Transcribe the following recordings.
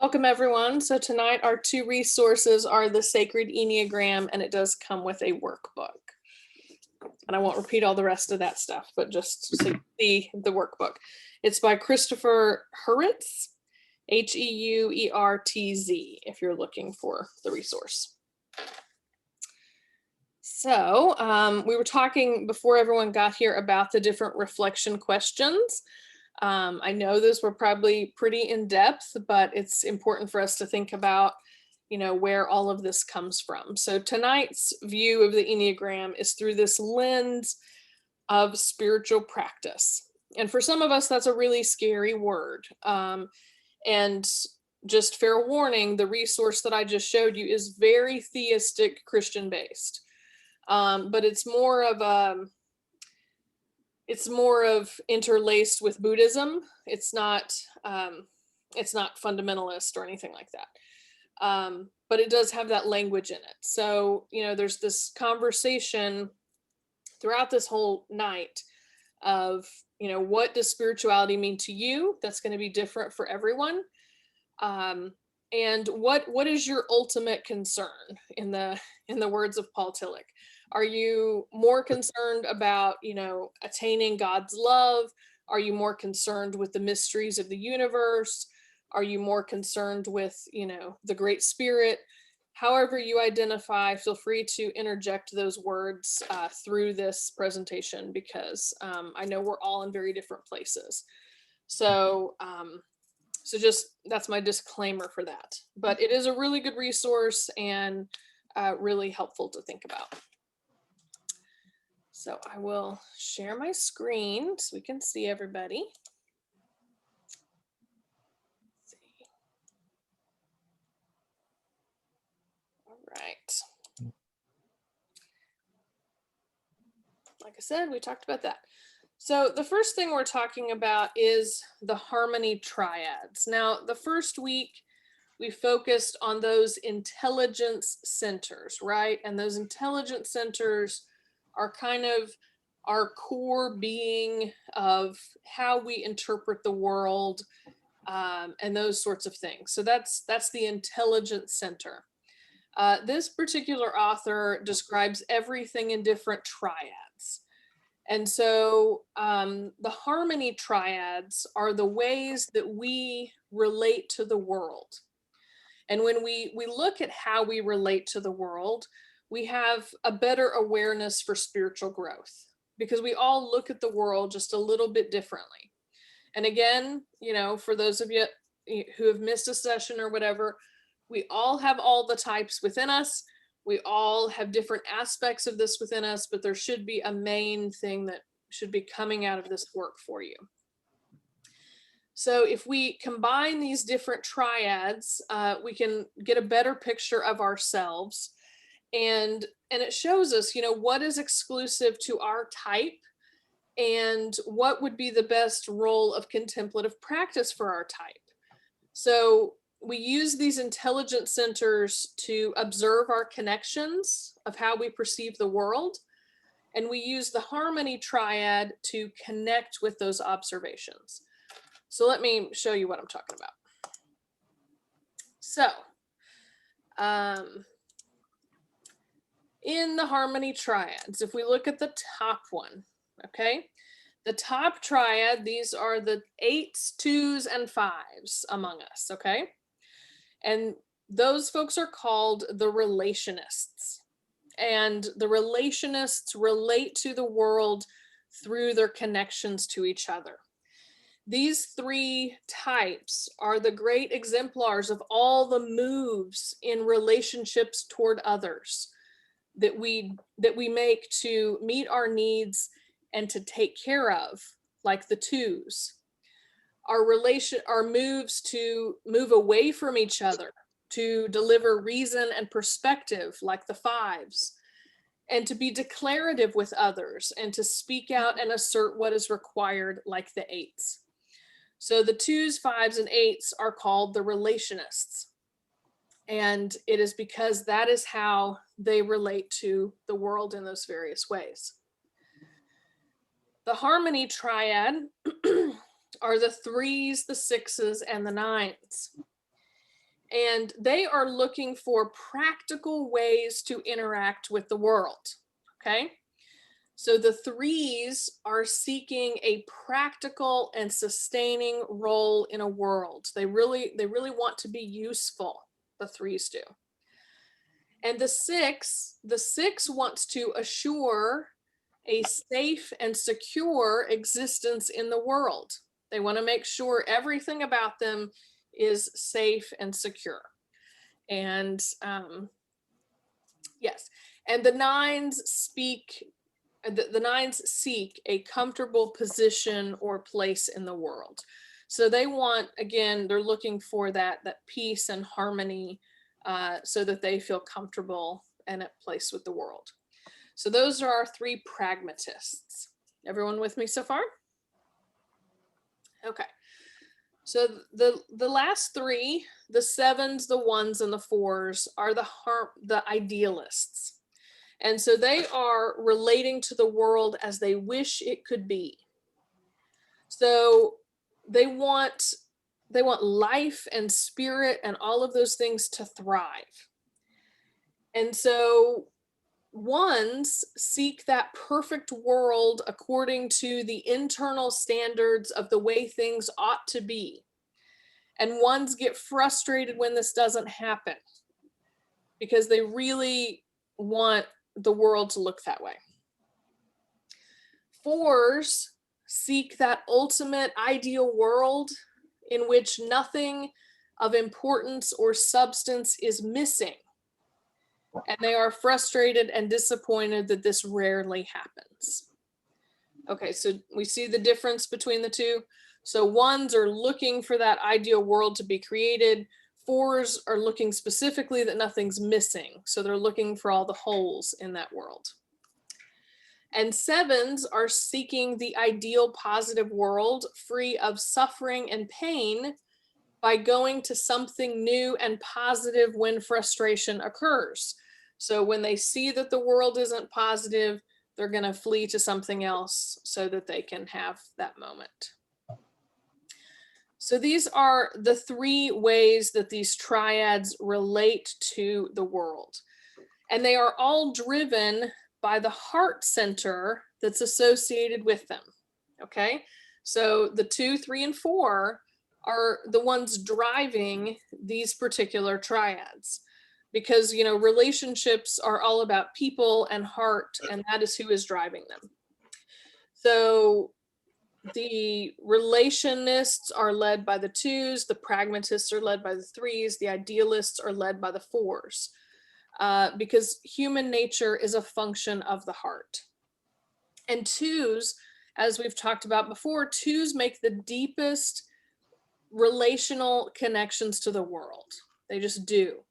Welcome everyone. So tonight our two resources are the Sacred Enneagram, and it does come with a workbook. And I won't repeat all the rest of that stuff, but just so you see the workbook. It's by Christopher Heuertz, Heuertz, if you're looking for the resource. So we were talking before everyone got here about the different reflection questions. I know those were probably pretty in depth, but it's important for us to think about, where all of this comes from. So tonight's view of the Enneagram is through this lens of spiritual practice. And for some of us, that's a really scary word. And just fair warning, the resource that I just showed you is very theistic, Christian based. But it's more of interlaced with Buddhism. It's not fundamentalist or anything like that. But it does have that language in it. So, there's this conversation throughout this whole night of, what does spirituality mean to you? That's going to be different for everyone. And what is your ultimate concern, in the words of Paul Tillich? Are you more concerned about, attaining God's love? Are you more concerned with the mysteries of the universe? Are you more concerned with, the Great Spirit? However you identify, feel free to interject those words through this presentation, because I know we're all in very different places. So just that's my disclaimer for that. But it is a really good resource and really helpful to think about. So I will share my screen so we can see everybody. Let's see. All right. Like I said, we talked about that. So the first thing we're talking about is the harmony triads. Now, the first week, we focused on those intelligence centers, right? And those intelligence centers are kind of our core being of how we interpret the world, and those sorts of things. So that's the intelligence center. This particular author describes everything in different triads. And so the harmony triads are the ways that we relate to the world. And when we look at how we relate to the world, we have a better awareness for spiritual growth, because we all look at the world just a little bit differently. And again, for those of you who have missed a session or whatever, we all have all the types within us. We all have different aspects of this within us, but there should be a main thing that should be coming out of this work for you. So if we combine these different triads, we can get a better picture of ourselves. And it shows us, what is exclusive to our type and what would be the best role of contemplative practice for our type. So we use these intelligence centers to observe our connections of how we perceive the world. And we use the harmony triad to connect with those observations. So let me show you what I'm talking about. So in the harmony triads, if we look at the top one, okay, the top triad, these are the 8s, 2s, and 5s among us, okay? And those folks are called the relationists. And the relationists relate to the world through their connections to each other. These 3 types are the great exemplars of all the moves in relationships toward others that we make to meet our needs and to take care of, like the 2s. Our moves to move away from each other, to deliver reason and perspective, like the 5s, and to be declarative with others, and to speak out and assert what is required, like the 8s. So the 2s, 5s, and 8s are called the relationists. And it is because that is how they relate to the world in those various ways. The harmony triad are the 3s, the 6s, and the 9s. And they are looking for practical ways to interact with the world. Okay. So the threes are seeking a practical and sustaining role in a world. They really want to be useful, the threes do. And the six wants to assure a safe and secure existence in the world. They want to make sure everything about them is safe and secure. And yes, and the nines the nines seek a comfortable position or place in the world. So they want, again, they're looking for that peace and harmony, so that they feel comfortable and at place with the world. So those are our three pragmatists. Everyone with me so far? Okay. So the last three, the sevens, the ones, and the fours, are the idealists. And so they are relating to the world as they wish it could be. So they want life and spirit and all of those things to thrive. And so ones seek that perfect world according to the internal standards of the way things ought to be. And ones get frustrated when this doesn't happen because they really want the world to look that way. Fours seek that ultimate ideal world in which nothing of importance or substance is missing. And they are frustrated and disappointed that this rarely happens. Okay, so we see the difference between the two. So ones are looking for that ideal world to be created. Fours are looking specifically that nothing's missing. So they're looking for all the holes in that world. And sevens are seeking the ideal positive world free of suffering and pain by going to something new and positive when frustration occurs. So when they see that the world isn't positive, they're going to flee to something else so that they can have that moment. So these are the three ways that these triads relate to the world. And they are all driven by the heart center that's associated with them. Okay, so the 2, 3, and 4 are the ones driving these particular triads, because relationships are all about people and heart, and that is who is driving them. So the relationists are led by the 2s, the pragmatists are led by the 3s, the idealists are led by the 4s. Because human nature is a function of the heart. And 2s, as we've talked about before, 2s make the deepest relational connections to the world. They just do.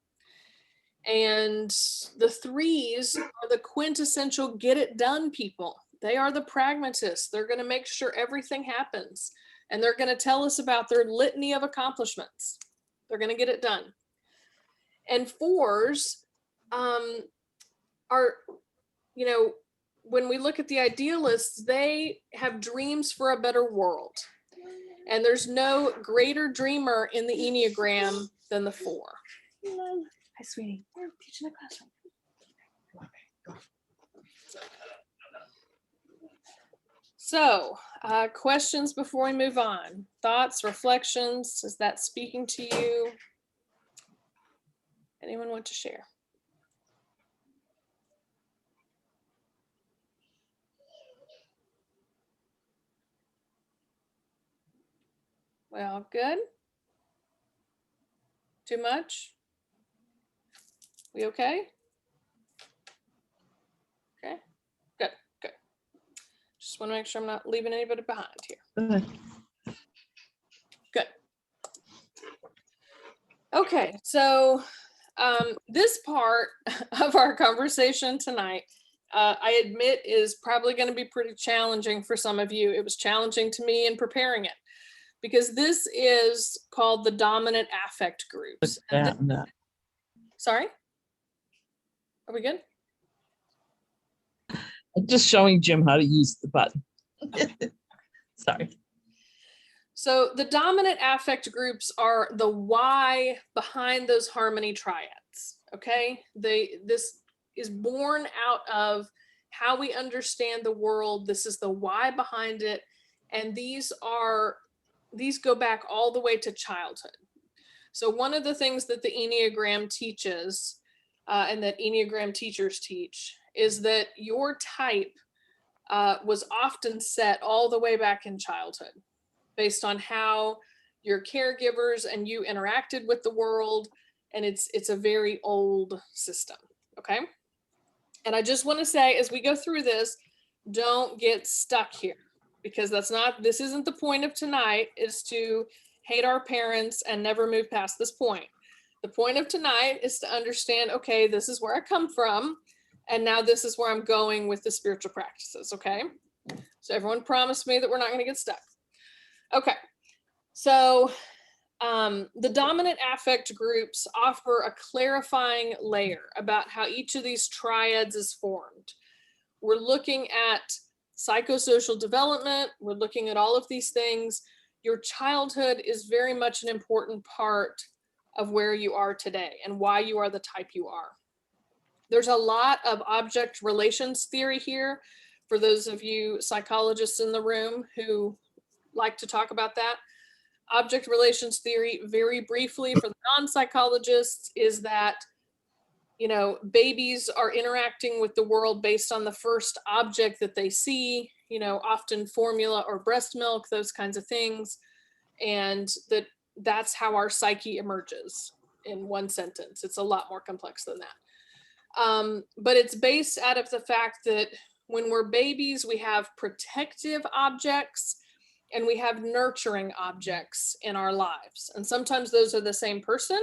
And the 3s are the quintessential get it done people. They are the pragmatists. They're going to make sure everything happens. And they're going to tell us about their litany of accomplishments. They're going to get it done. And 4s are, when we look at the idealists, they have dreams for a better world. And there's no greater dreamer in the Enneagram than the 4. Hi, sweetie. We're teaching the classroom. So, questions before we move on? Thoughts, reflections? Is that speaking to you? Anyone want to share? Well, good. Too much? We okay? Okay, good. Just want to make sure I'm not leaving anybody behind here. Good. Okay, so this part of our conversation tonight, I admit, is probably going to be pretty challenging for some of you. It was challenging to me in preparing it, because this is called the dominant affect groups. Sorry? Are we good? I'm just showing Jim how to use the button. Sorry. So the dominant affect groups are the why behind those harmony triads. Okay, this is born out of how we understand the world. This is the why behind it, and these go back all the way to childhood. So one of the things that the Enneagram teaches, and that Enneagram teachers teach, is that your type was often set all the way back in childhood, based on how your caregivers and you interacted with the world, and it's a very old system. Okay, and I just want to say, as we go through this, don't get stuck here, because this isn't the point of tonight, is to hate our parents and never move past this point. The point of tonight is to understand, okay, this is where I come from, and now this is where I'm going with the spiritual practices. Okay, so everyone promised me that we're not going to get stuck. Okay, so the dominant affect groups offer a clarifying layer about how each of these triads is formed. We're looking at psychosocial development. We're looking at all of these things. Your childhood is very much an important part of where you are today and why you are the type you are. There's a lot of object relations theory here for those of you psychologists in the room who like to talk about that. Object relations theory, very briefly for the non-psychologists, is that, babies are interacting with the world based on the first object that they see, often formula or breast milk, those kinds of things. And that's how our psyche emerges in one sentence. It's a lot more complex than that. But it's based out of the fact that when we're babies, we have protective objects and we have nurturing objects in our lives. And sometimes those are the same person,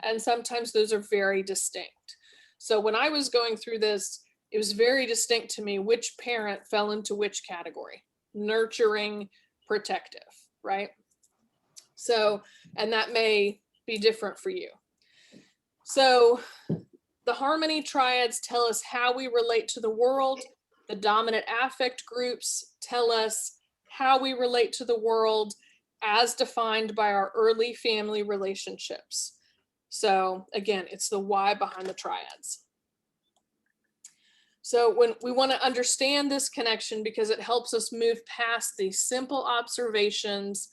and sometimes those are very distinct. So when I was going through this, it was very distinct to me which parent fell into which category: nurturing, protective, right? So, and that may be different for you. So the harmony triads tell us how we relate to the world. The dominant affect groups tell us how we relate to the world as defined by our early family relationships. So again, it's the why behind the triads. So when we want to understand this connection, because it helps us move past these simple observations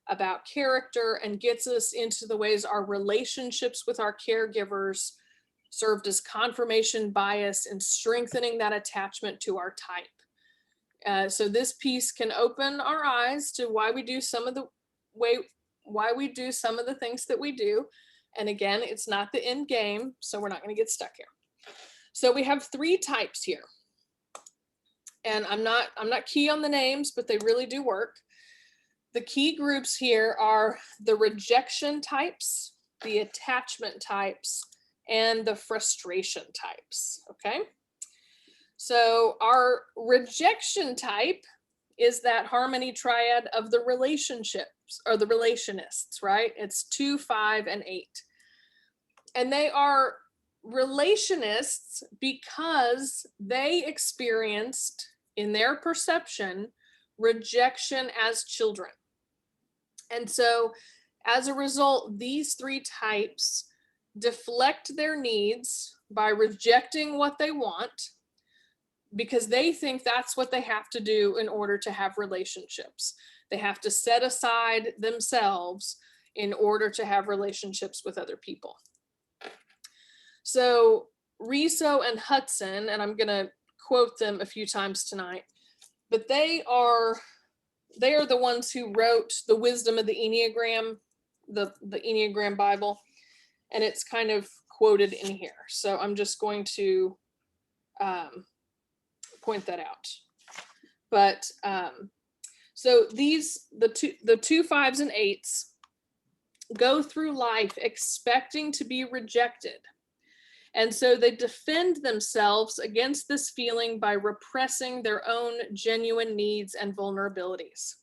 about character and gets us into the ways our relationships with our caregivers served as confirmation bias and strengthening that attachment to our type. So this piece can open our eyes to why we do some of the things that we do. And again, it's not the end game, so we're not going to get stuck here. So we have 3 types here. And I'm not key on the names, but they really do work. The key groups here are the rejection types, the attachment types, and the frustration types. Okay. So our rejection type is that harmony triad of the relationships, or the relationists, right? It's 2, 5, and 8. And they are relationists because they experienced, in their perception, rejection as children. And so as a result, these 3 types deflect their needs by rejecting what they want, because they think that's what they have to do in order to have relationships. They have to set aside themselves in order to have relationships with other people. So Riso and Hudson, and I'm going to quote them a few times tonight, but they are the ones who wrote The Wisdom of the Enneagram, the Enneagram Bible, and it's kind of quoted in here. So I'm just going to point that out. But so the 2, 5s, and 8s go through life expecting to be rejected. And so they defend themselves against this feeling by repressing their own genuine needs and vulnerabilities.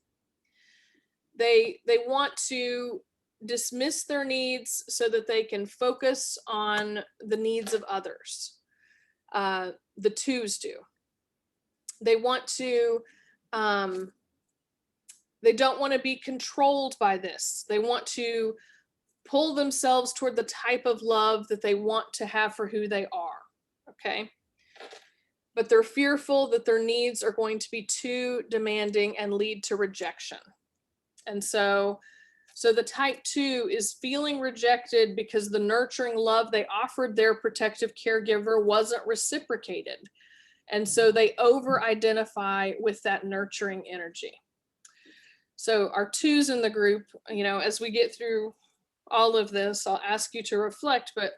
They want to dismiss their needs so that they can focus on the needs of others. The 2s do. They want to They don't want to be controlled by this. They want to pull themselves toward the type of love that they want to have for who they are. Okay. But they're fearful that their needs are going to be too demanding and lead to rejection. And so the type 2 is feeling rejected because the nurturing love they offered their protective caregiver wasn't reciprocated. And so they over-identify with that nurturing energy. So our 2s in the group, as we get through all of this, I'll ask you to reflect, but,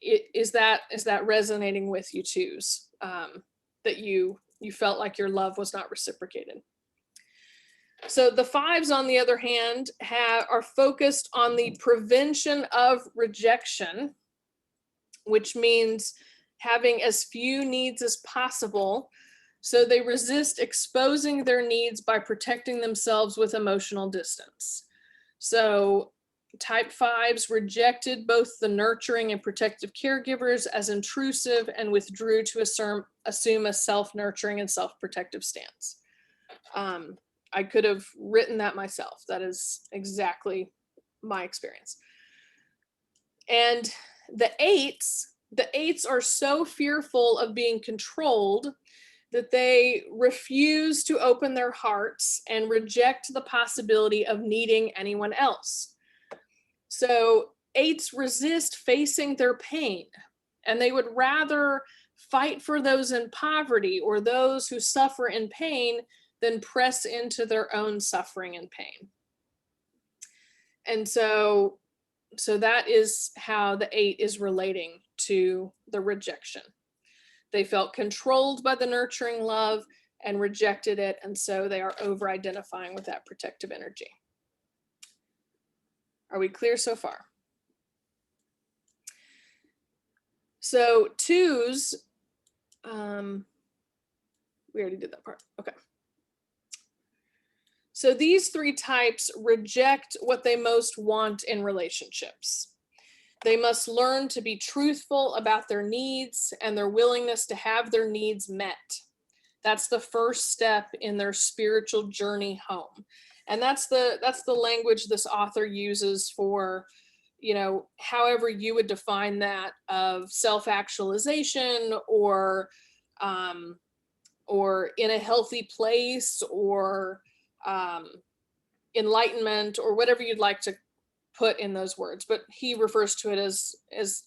is that resonating with you 2s, that you felt like your love was not reciprocated? So the 5s, on the other hand, are focused on the prevention of rejection, which means having as few needs as possible. So they resist exposing their needs by protecting themselves with emotional distance. So type 5s rejected both the nurturing and protective caregivers as intrusive and withdrew to assume a self-nurturing and self-protective stance. I could have written that myself. That is exactly my experience. And the 8s are so fearful of being controlled that they refuse to open their hearts and reject the possibility of needing anyone else. So 8s resist facing their pain, and they would rather fight for those in poverty or those who suffer in pain than press into their own suffering and pain. And so that is how the 8 is relating to the rejection. They felt controlled by the nurturing love and rejected it, and so they are over-identifying with that protective energy. Are we clear so far? So 2s, we already did that part. Okay. So these 3 types reject what they most want in relationships. They must learn to be truthful about their needs and their willingness to have their needs met. That's the first step in their spiritual journey home. And that's the language this author uses for, however you would define that, of self-actualization or in a healthy place or enlightenment or whatever you'd like to put in those words, but he refers to it as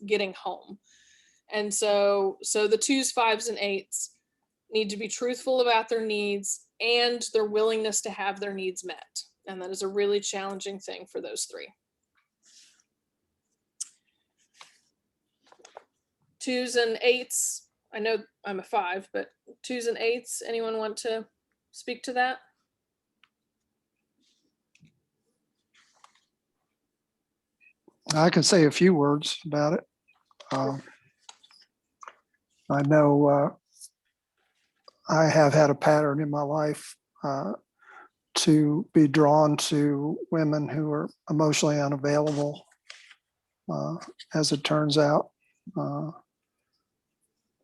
getting home. And so the 2s, 5s, and 8s need to be truthful about their needs and their willingness to have their needs met. And that is a really challenging thing for those 3. 2s and 8s, I know I'm a 5, but 2s and 8s, anyone want to speak to that? I can say a few words about it. I know I have had a pattern in my life to be drawn to women who are emotionally unavailable, as it turns out.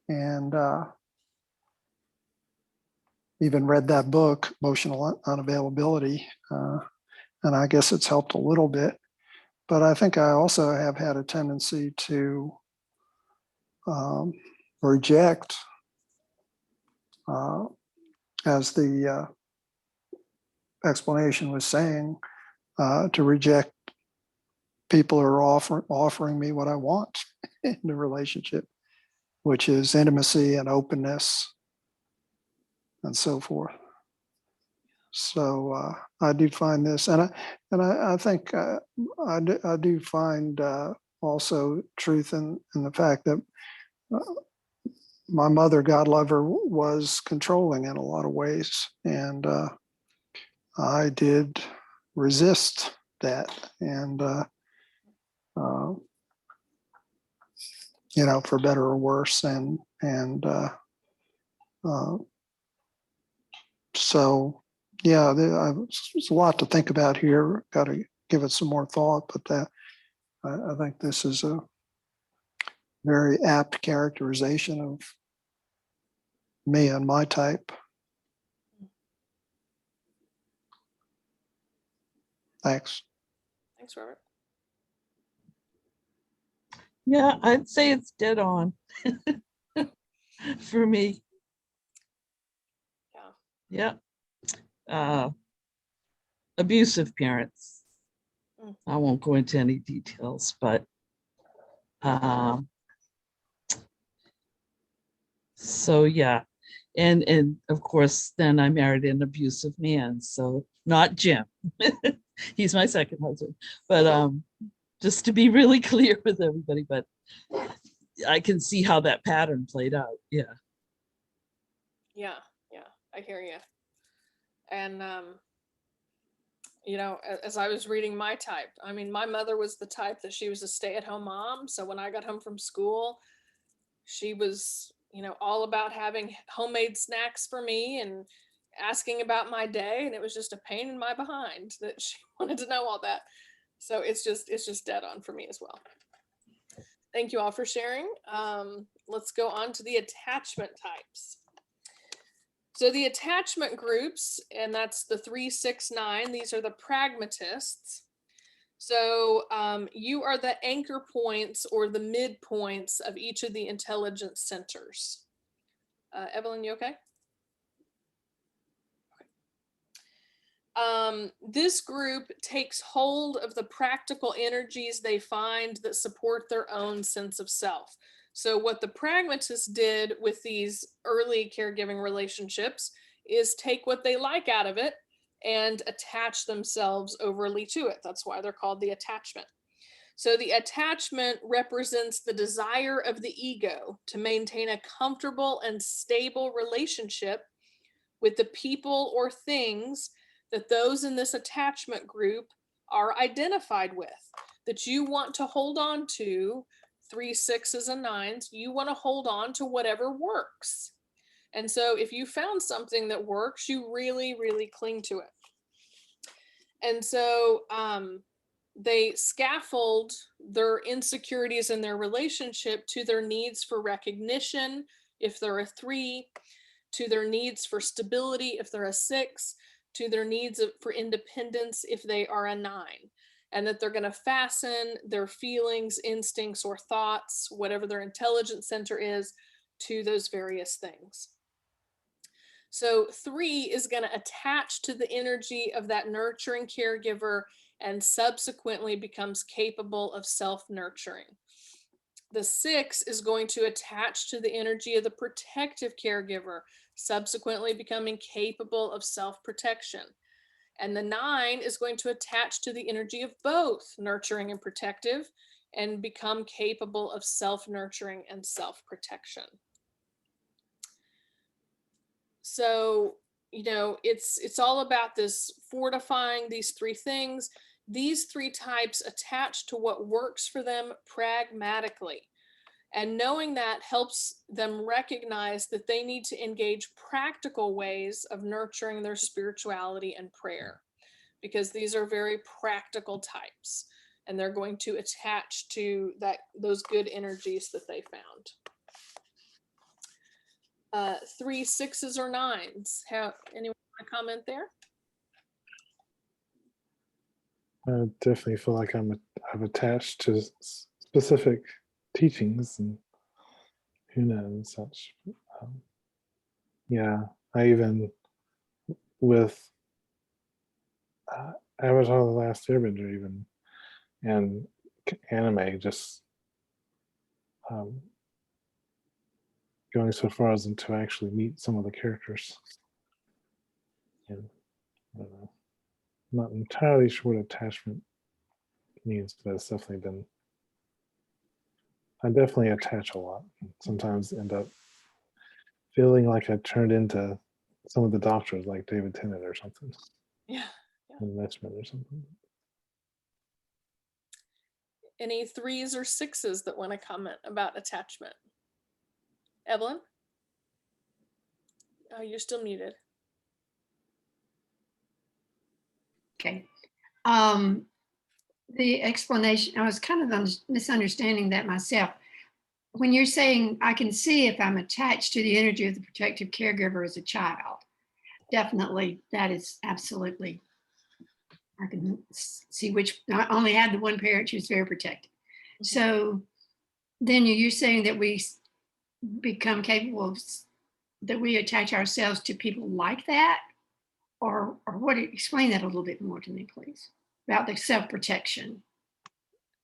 And even read that book, Emotional Unavailability, and I guess it's helped a little bit. But I think I also have had a tendency to reject, as the explanation was saying, to reject people who are offering me what I want in the relationship, which is intimacy and openness and so forth. So I do find this, and I think I do find also truth in the fact that my mother, God love her, was controlling in a lot of ways, and I did resist that, and for better or worse, and so. Yeah, there's a lot to think about here. Got to give it some more thought, but I think this is a very apt characterization of me and my type. Thanks. Thanks, Robert. Yeah, I'd say it's dead on for me. Yeah. Abusive parents. Mm. I won't go into any details, but so yeah. And of course, then I married an abusive man. So not Jim. He's my second husband. But just to be really clear with everybody, but I can see how that pattern played out. Yeah. Yeah, I hear you. And you know, as I was reading my type, I mean, my mother was the type that she was a stay-at-home mom. So when I got home from school, she was, you know, all about having homemade snacks for me and asking about my day. And it was just a pain in my behind that she wanted to know all that. So it's just dead on for me as well. Thank you all for sharing. Let's go on to the attachment types. So the attachment groups, and that's the 3, 6, 9, these are the pragmatists. So you are the anchor points or the midpoints of each of the intelligence centers. Evelyn, you okay? This group takes hold of the practical energies they find that support their own sense of self. So what the pragmatists did with these early caregiving relationships is take what they like out of it and attach themselves overly to it. That's why they're called the attachment. So the attachment represents the desire of the ego to maintain a comfortable and stable relationship with the people or things that those in this attachment group are identified with, that you want to hold on to. 3, 6s, and 9s, you want to hold on to whatever works. And so if you found something that works, you really, really cling to it. And so they scaffold their insecurities in their relationship to their needs for recognition, if they're a 3, to their needs for stability, if they're a 6, to their needs for independence, if they are a 9. And that they're going to fasten their feelings, instincts, or thoughts, whatever their intelligence center is, to those various things. So 3 is going to attach to the energy of that nurturing caregiver and subsequently becomes capable of self-nurturing. The 6 is going to attach to the energy of the protective caregiver, subsequently becoming capable of self-protection. And the 9 is going to attach to the energy of both nurturing and protective and become capable of self-nurturing and self-protection. So, you know, it's all about this fortifying these 3 things. These 3 types attach to what works for them pragmatically. And knowing that helps them recognize that they need to engage practical ways of nurturing their spirituality and prayer, because these are very practical types and they're going to attach to those good energies that they found. 3, 6s, or 9s. Anyone want to comment there? I definitely feel like I've attached to specific teachings and who knows and such. Yeah, I even with Avatar: The Last Airbender, even and anime, just going so far as to actually meet some of the characters. And I don't know, I'm not entirely sure what attachment means, but it's definitely been. I definitely attach a lot. Sometimes end up feeling like I turned into some of the doctors, like David Tennant or something. Yeah. In Richmond or something. Any 3s or 6s that want to comment about attachment? Evelyn? Oh, you're still muted. Okay. The explanation, I was kind of misunderstanding that myself. When you're saying I can see if I'm attached to the energy of the protective caregiver as a child, definitely that is absolutely I can see which, I only had the one parent who was very protective. So then you're saying that we become capable of, that we attach ourselves to people like that? Or what, explain that a little bit more to me, please, about the self-protection.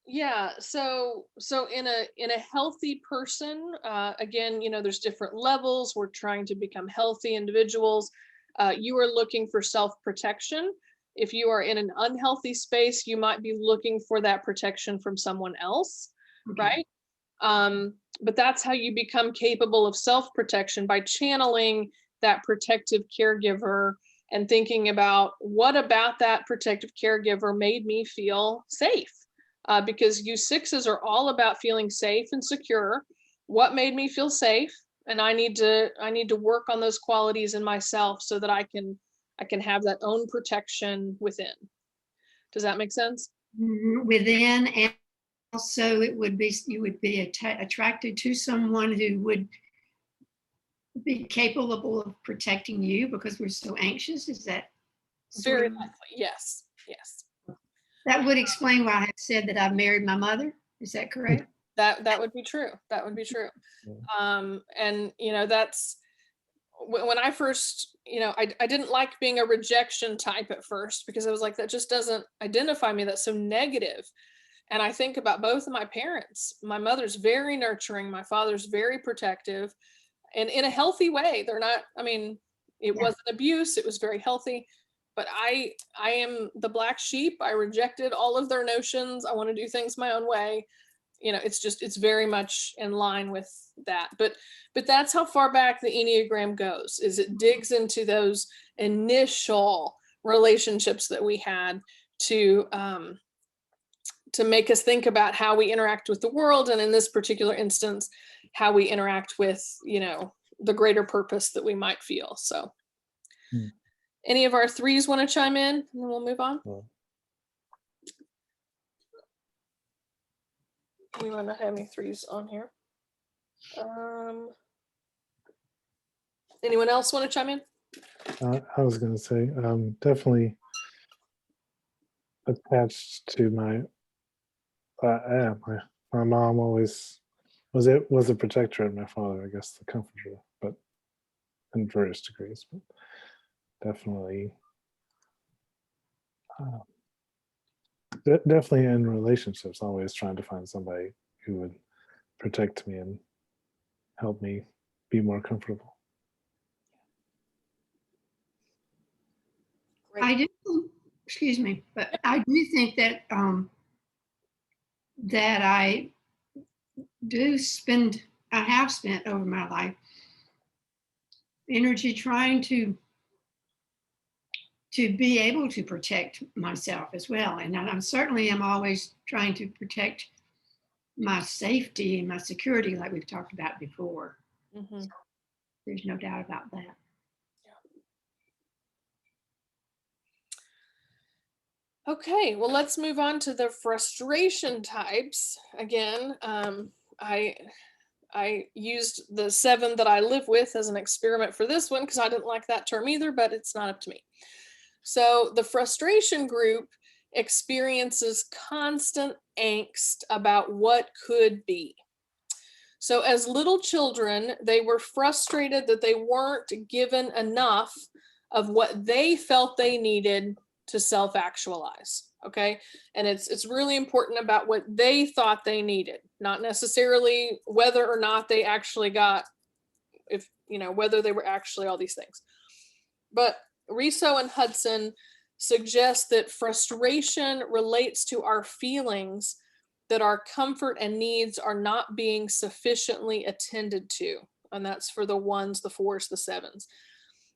Yeah, so in a healthy person, again, there's different levels. We're trying to become healthy individuals. You are looking for self-protection. If you are in an unhealthy space, you might be looking for that protection from someone else, Okay. right? But that's how you become capable of self-protection, by channeling that protective caregiver and thinking about, what about that protective caregiver made me feel safe? Because you sixes are all about feeling safe and secure. What made me feel safe? And I need to work on those qualities in myself so that I can have that own protection within. Does that make sense? Within, and also it would be, you would be attracted to someone who would be capable of protecting you because we're so anxious. Is that Very likely. Yes. That would explain why I said that I married my mother. Is that correct? That would be true. That would be true. And that's when I first, I didn't like being a rejection type at first, because I was like, that just doesn't identify me. That's so negative. And I think about both of my parents. My mother's very nurturing. My father's very protective, and in a healthy way. They're not, it wasn't abuse. It was very healthy. But I am the black sheep. I rejected all of their notions. I want to do things my own way. It's very much in line with that. But that's how far back the Enneagram goes, is it digs into those initial relationships that we had to make us think about how we interact with the world. And in this particular instance, how we interact with, the greater purpose that we might feel. So any of our threes want to chime in, and then we'll move on? We might not have any threes on here. Anyone else want to chime in? I was going to say, definitely attached to my mom always was a protector, and my father, I guess, the comforter, but in various degrees. But definitely, definitely in relationships, always trying to find somebody who would protect me and help me be more comfortable. Great. I do, excuse me, but I do think that that I have spent over my life energy trying to be able to protect myself as well. And I certainly am always trying to protect my safety and my security, like we've talked about before. Mm-hmm. There's no doubt about that. Okay, well, let's move on to the frustration types. Again, I used the 7 that I live with as an experiment for this one, because I didn't like that term either, but it's not up to me. So the frustration group experiences constant angst about what could be. So as little children, they were frustrated that they weren't given enough of what they felt they needed to self-actualize. Okay. And it's really important about what they thought they needed, not necessarily whether or not they actually got, whether they were actually all these things. But Riso and Hudson suggest that frustration relates to our feelings that our comfort and needs are not being sufficiently attended to. And that's for the 1s, the 4s, the 7s.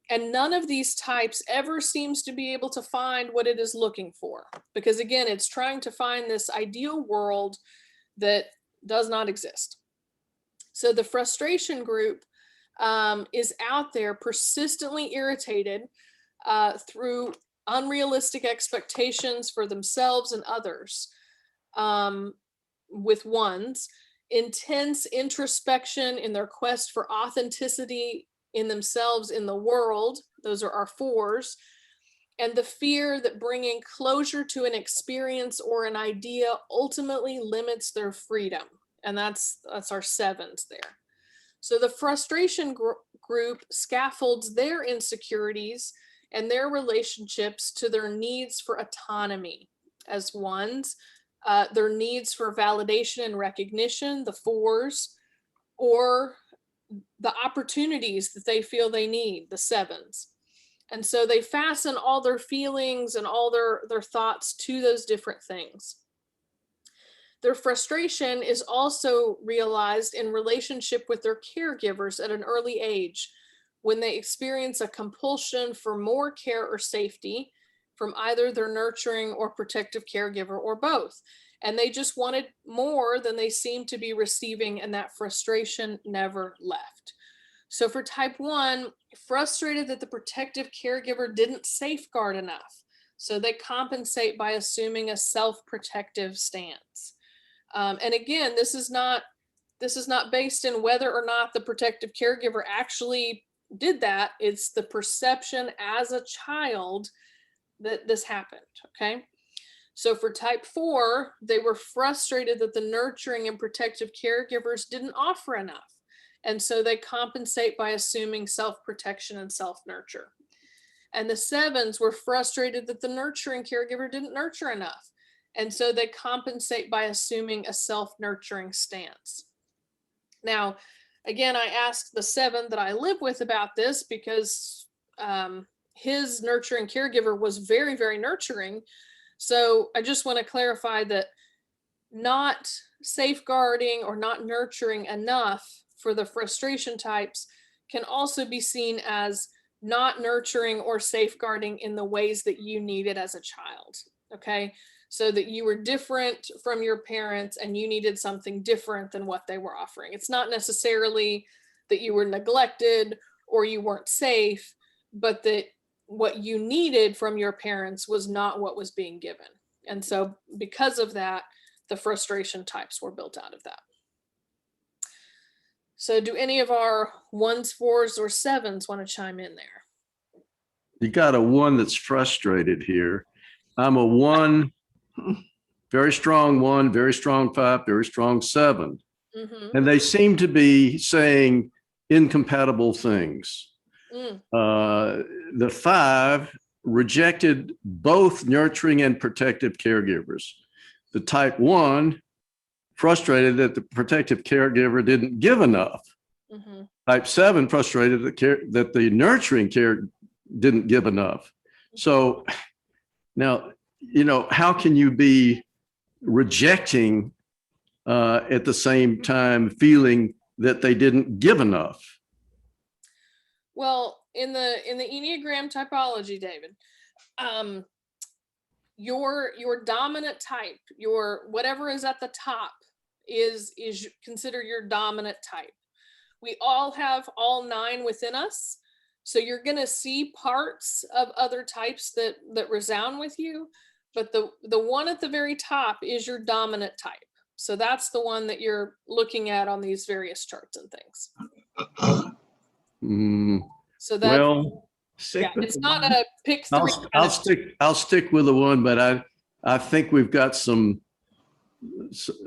And none of these types ever seems to be able to find what it is looking for. Because again, it's trying to find this ideal world that does not exist. So the frustration group is out there persistently irritated through unrealistic expectations for themselves and others. With 1s, intense introspection in their quest for authenticity in themselves, in the world. Those are our 4s. and the fear that bringing closure to an experience or an idea ultimately limits their freedom. And that's our 7s there. So the frustration group scaffolds their insecurities and their relationships to their needs for autonomy as 1s, their needs for validation and recognition, the 4s, or the opportunities that they feel they need, the 7s. And so they fasten all their feelings and all their thoughts to those different things. Their frustration is also realized in relationship with their caregivers at an early age, when they experience a compulsion for more care or safety from either their nurturing or protective caregiver or both. And they just wanted more than they seemed to be receiving, and that frustration never left. So for type 1, frustrated that the protective caregiver didn't safeguard enough. So they compensate by assuming a self-protective stance. And again, this is not based in whether or not the protective caregiver actually did that. It's the perception as a child that this happened, okay? So for type 4, they were frustrated that the nurturing and protective caregivers didn't offer enough. And so they compensate by assuming self-protection and self-nurture. And the 7s were frustrated that the nurturing caregiver didn't nurture enough. And so they compensate by assuming a self-nurturing stance. Now, again, I asked the 7 that I live with about this because his nurturing caregiver was very, very nurturing. So I just want to clarify that not safeguarding or not nurturing enough for the frustration types can also be seen as not nurturing or safeguarding in the ways that you needed as a child, okay? So that you were different from your parents and you needed something different than what they were offering. It's not necessarily that you were neglected or you weren't safe, but that what you needed from your parents was not what was being given. And so because of that, the frustration types were built out of that. So do any of our 1s, 4s, or 7s want to chime in there? You got a 1 that's frustrated here. I'm a 1, very strong 1, very strong 5, very strong 7. Mm-hmm. And they seem to be saying incompatible things. The 5 rejected both nurturing and protective caregivers. The type 1 frustrated that the protective caregiver didn't give enough. Mm-hmm. Type 7 frustrated that the nurturing care didn't give enough. So now, how can you be rejecting at the same time feeling that they didn't give enough? Well, in the Enneagram typology, David, your dominant type, your whatever is at the top is considered your dominant type. We all have all 9 within us. So you're going to see parts of other types that resound with you, but the one at the very top is your dominant type. So that's the one that you're looking at on these various charts and things. So that, well, it's not a pick 3. I'll stick with the 1, but I think we've got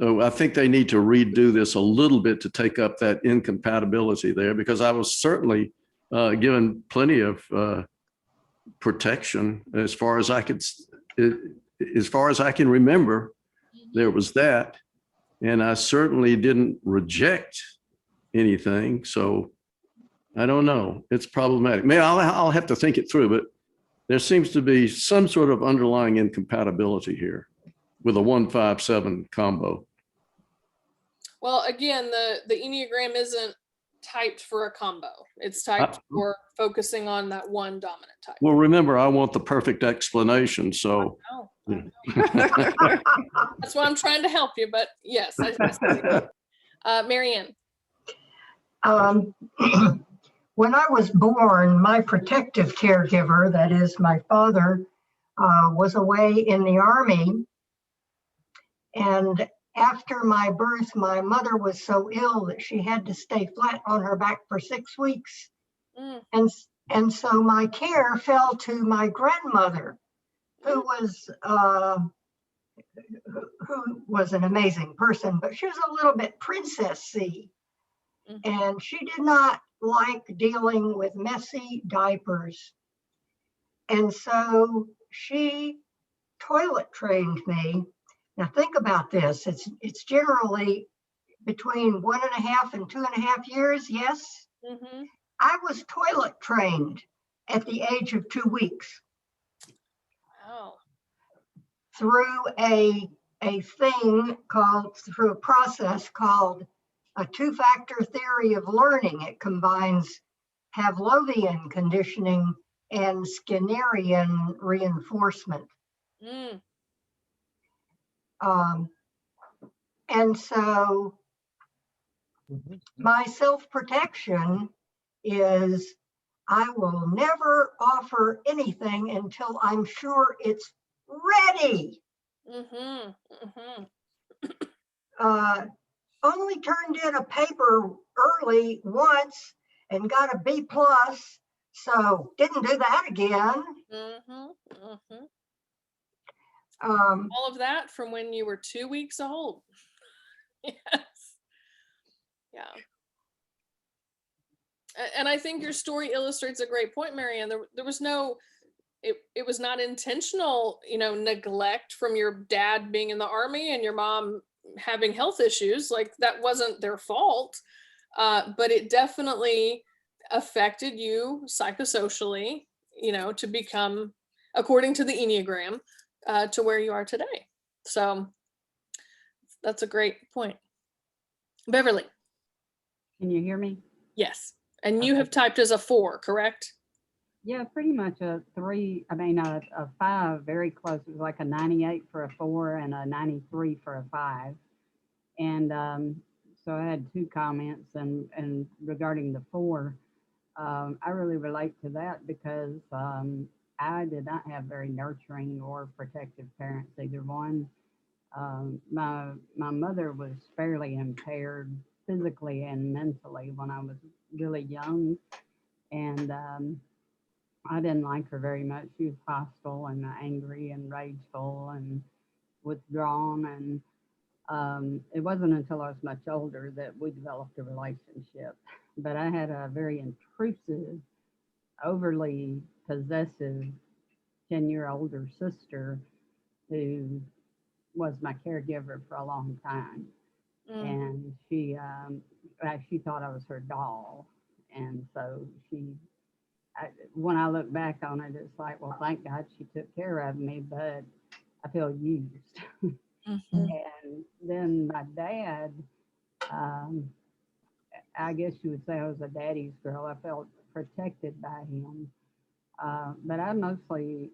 I think they need to redo this a little bit to take up that incompatibility there, because I was certainly given plenty of protection as far as I can remember. There was that, and I certainly didn't reject anything. So I don't know. It's problematic. Maybe I'll have to think it through, but there seems to be some sort of underlying incompatibility here with a 1-5-7 combo. Well, again, the Enneagram isn't typed for a combo. It's typed for focusing on that one dominant type. Well, remember, I want the perfect explanation. So I know. That's why I'm trying to help you. But yes, Marianne. When I was born, my protective caregiver, that is my father, was away in the Army. And after my birth, my mother was so ill that she had to stay flat on her back for 6 weeks. And so my care fell to my grandmother, who was an amazing person, but she was a little bit princessy. And she did not like dealing with messy diapers. And so she toilet trained me. Now think about this. It's generally between 1.5 and 2.5 years. Yes. Mm-hmm. I was toilet trained at the age of 2 weeks. Wow. Through a process called a two-factor theory of learning. It combines Pavlovian conditioning and Skinnerian reinforcement. Mm. And so my self-protection is I will never offer anything until I'm sure it's ready. Mm-hmm. Mm-hmm. Only turned in a paper early once and got a B+, so didn't do that again. Mm-hmm. Mm-hmm. Um, All of that from when you were 2 weeks old. Yes. Yeah. And I think your story illustrates a great point, Marianne. There was no, it was not intentional, neglect from your dad being in the Army and your mom having health issues. Like that wasn't their fault, but it definitely affected you psychosocially, to become, according to the Enneagram, to where you are today. So that's a great point. Beverly. Can you hear me? Yes. And you Okay. have typed as a 4, correct? Yeah, pretty much a 5, very close. It was like a 98 for a 4 and a 93 for a 5. And so I had 2 comments and regarding the 4, I really relate to that because I did not have very nurturing or protective parents, either one. My mother was fairly impaired physically and mentally when I was really young. And I didn't like her very much. She was hostile and angry and rageful and withdrawn. And it wasn't until I was much older that we developed a relationship. But I had a very intrusive, overly possessive 10-year older sister who was my caregiver for a long time. And she thought I was her doll. And so when I look back on it, it's like, well, thank God she took care of me, but I feel used. Mm-hmm. And then my dad, I guess you would say I was a daddy's girl. I felt protected by him. But I mostly,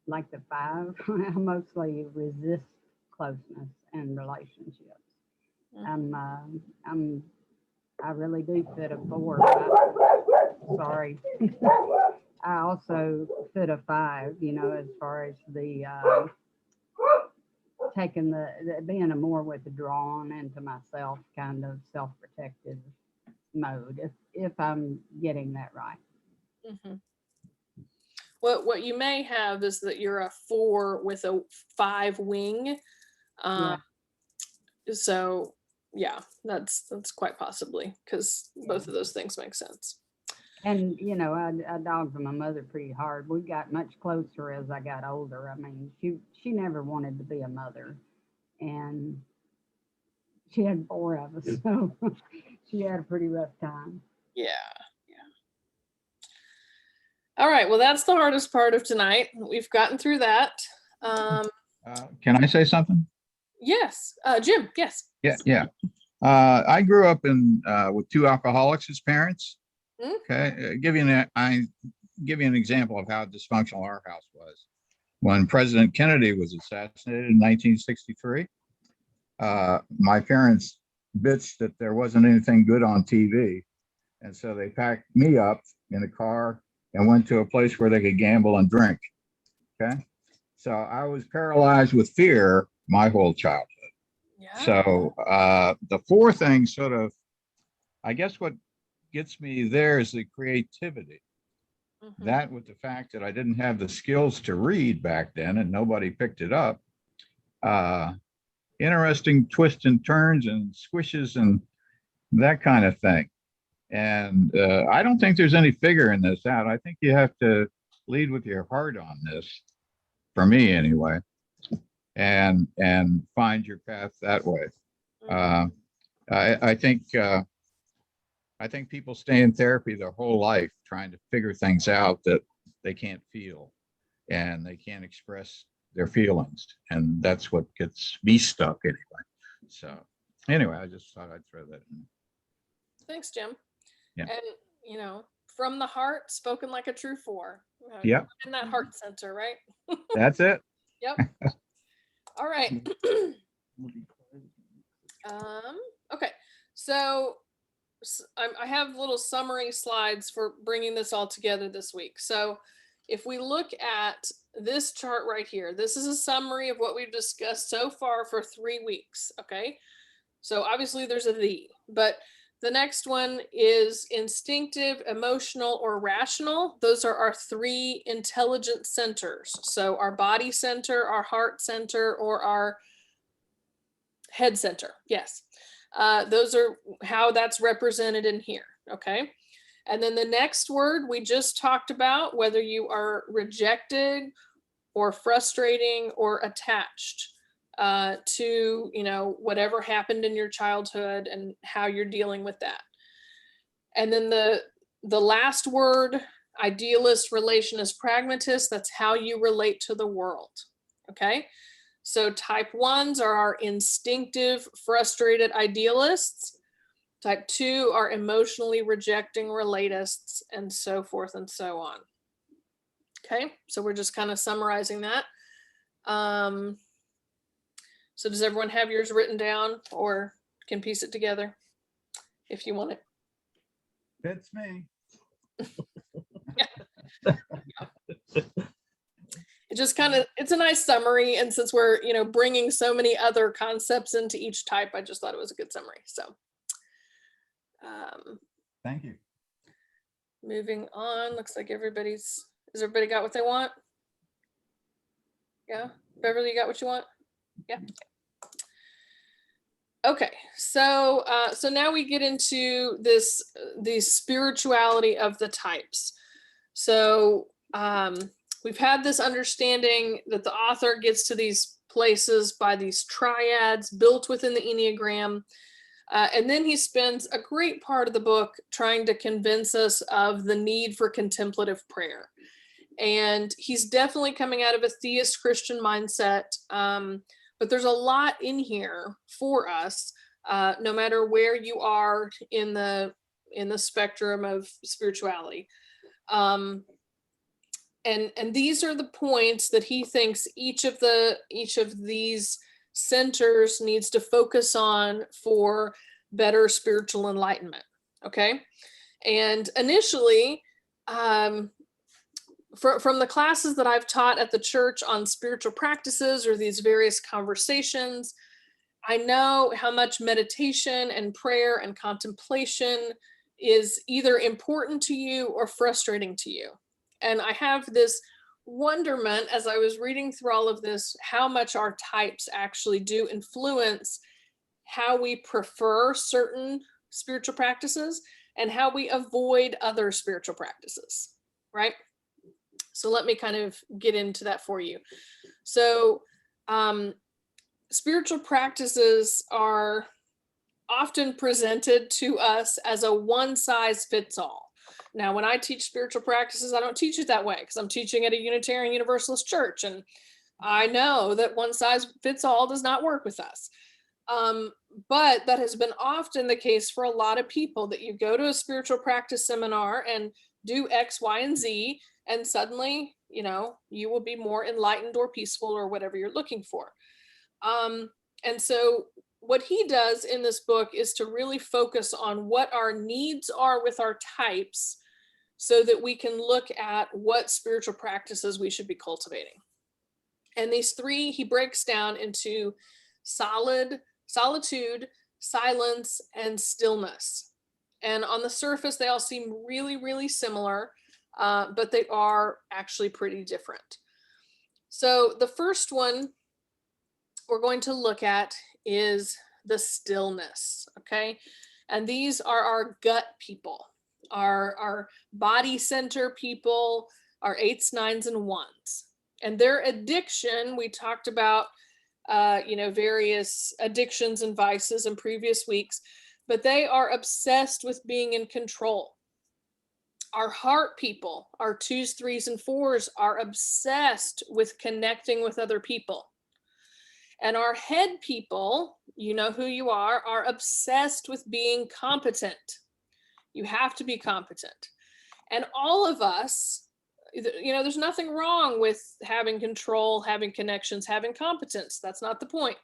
like the 5, I mostly resist closeness and relationships. I really do fit a 4. Sorry. I also fit a 5, as far as the taking being a more withdrawn into myself kind of self-protective mode, if I'm getting that right. Mm-hmm. What you may have is that you're a 4 with a 5 wing. Yeah. So yeah, that's quite possibly, because both of those things make sense. And I dogged my mother pretty hard. We got much closer as I got older. I mean, she never wanted to be a mother, and she had 4 of us, so she had a pretty rough time. Yeah. All right. Well, that's the hardest part of tonight. We've gotten through that. Can I say something? Yes. Jim. Yes. Yeah. I grew up with 2 alcoholics as parents. Mm. Okay. Give you an example of how dysfunctional our house was. When President Kennedy was assassinated in 1963, my parents bitched that there wasn't anything good on TV. And so they packed me up in a car and went to a place where they could gamble and drink. Okay. So I was paralyzed with fear my whole childhood. Yeah. So the 4 thing sort of, I guess what gets me there is the creativity. Mhm. That with the fact that I didn't have the skills to read back then and nobody picked it up. Interesting twists and turns and squishes and that kind of thing. And I don't think there's any figuring this out. I think you have to lead with your heart on this, for me anyway, and find your path that way. Mhm. I think people stay in therapy their whole life trying to figure things out that they can't feel and they can't express their feelings, and that's what gets me stuck anyway. So anyway, I just thought I'd throw that in. Thanks, Jim. Yeah. And, you know, from the heart, spoken like a true four. Yep. In that heart center, right? That's it. Yep. All right. Okay. So I have little summary slides for bringing this all together this week. So if we look at this chart right here, this is a summary of what we've discussed so far for 3 weeks. Okay. So obviously there's a "the," but the next one is instinctive, emotional, or rational. Those are our 3 intelligence centers. So our body center, our heart center, or our head center. Yes. Those are how that's represented in here. Okay. And then the next word we just talked about, whether you are rejected or frustrating or attached to, you know, whatever happened in your childhood and how you're dealing with that. And then the last word, idealist, relationist, pragmatist, that's how you relate to the world. Okay. So type 1s are our instinctive, frustrated idealists. Type 2 are emotionally rejecting relatists, and so forth and so on. Okay, so we're just kind of summarizing that. So does everyone have yours written down or can piece it together if you want it? Fits me. It just kind of, it's a nice summary. And since we're, you know, bringing so many other concepts into each type, I just thought it was a good summary. So Thank you. moving on, looks like has everybody got what they want? Yeah, Beverly, you got what you want? Yeah. Okay, so so now we get into the spirituality of the types. So we've had this understanding that the author gets to these places by these triads built within the Enneagram. And then he spends a great part of the book trying to convince us of the need for contemplative prayer. And he's definitely coming out of a theist Christian mindset. But there's a lot in here for us, no matter where you are in the spectrum of spirituality. And these are the points that he thinks each of these centers needs to focus on for better spiritual enlightenment. Okay. And initially, from the classes that I've taught at the church on spiritual practices or these various conversations, I know how much meditation and prayer and contemplation is either important to you or frustrating to you. And I have this wonderment as I was reading through all of this, how much our types actually do influence how we prefer certain spiritual practices and how we avoid other spiritual practices, right? So let me kind of get into that for you. So spiritual practices are often presented to us as a one size fits all. Now, when I teach spiritual practices, I don't teach it that way because I'm teaching at a Unitarian Universalist church. And I know that one size fits all does not work with us. But that has been often the case for a lot of people, that you go to a spiritual practice seminar and do X, Y, and Z, and suddenly, you know, you will be more enlightened or peaceful or whatever you're looking for. And so what he does in this book is to really focus on what our needs are with our types so that we can look at what spiritual practices we should be cultivating. And these 3 he breaks down into solitude, silence, and stillness. And on the surface, they all seem really, really similar. but they are actually pretty different. So the first one we're going to look at is the stillness, okay? And these are our gut people, our body center people, our 8s, 9s, and 1s. And their addiction, we talked about, various addictions and vices in previous weeks, but they are obsessed with being in control. Our heart people, our 2s, 3s, and 4s are obsessed with connecting with other people. And our head people, you know who you are obsessed with being competent. You have to be competent. And all of us, there's nothing wrong with having control, having connections, having competence. That's not the point.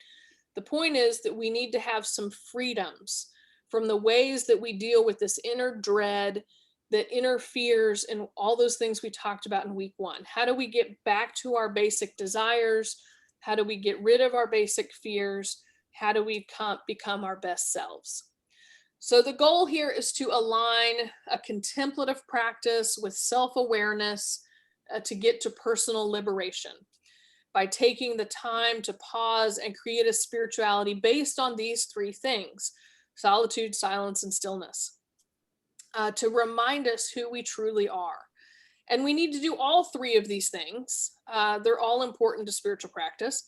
The point is that we need to have some freedoms from the ways that we deal with this inner dread that interferes in all those things we talked about in week 1. How do we get back to our basic desires? How do we get rid of our basic fears? How do we become our best selves? So the goal here is to align a contemplative practice with self-awareness to get to personal liberation by taking the time to pause and create a spirituality based on these 3 things: solitude, silence, and stillness, to remind us who we truly are. And we need to do all 3 of these things. They're all important to spiritual practice,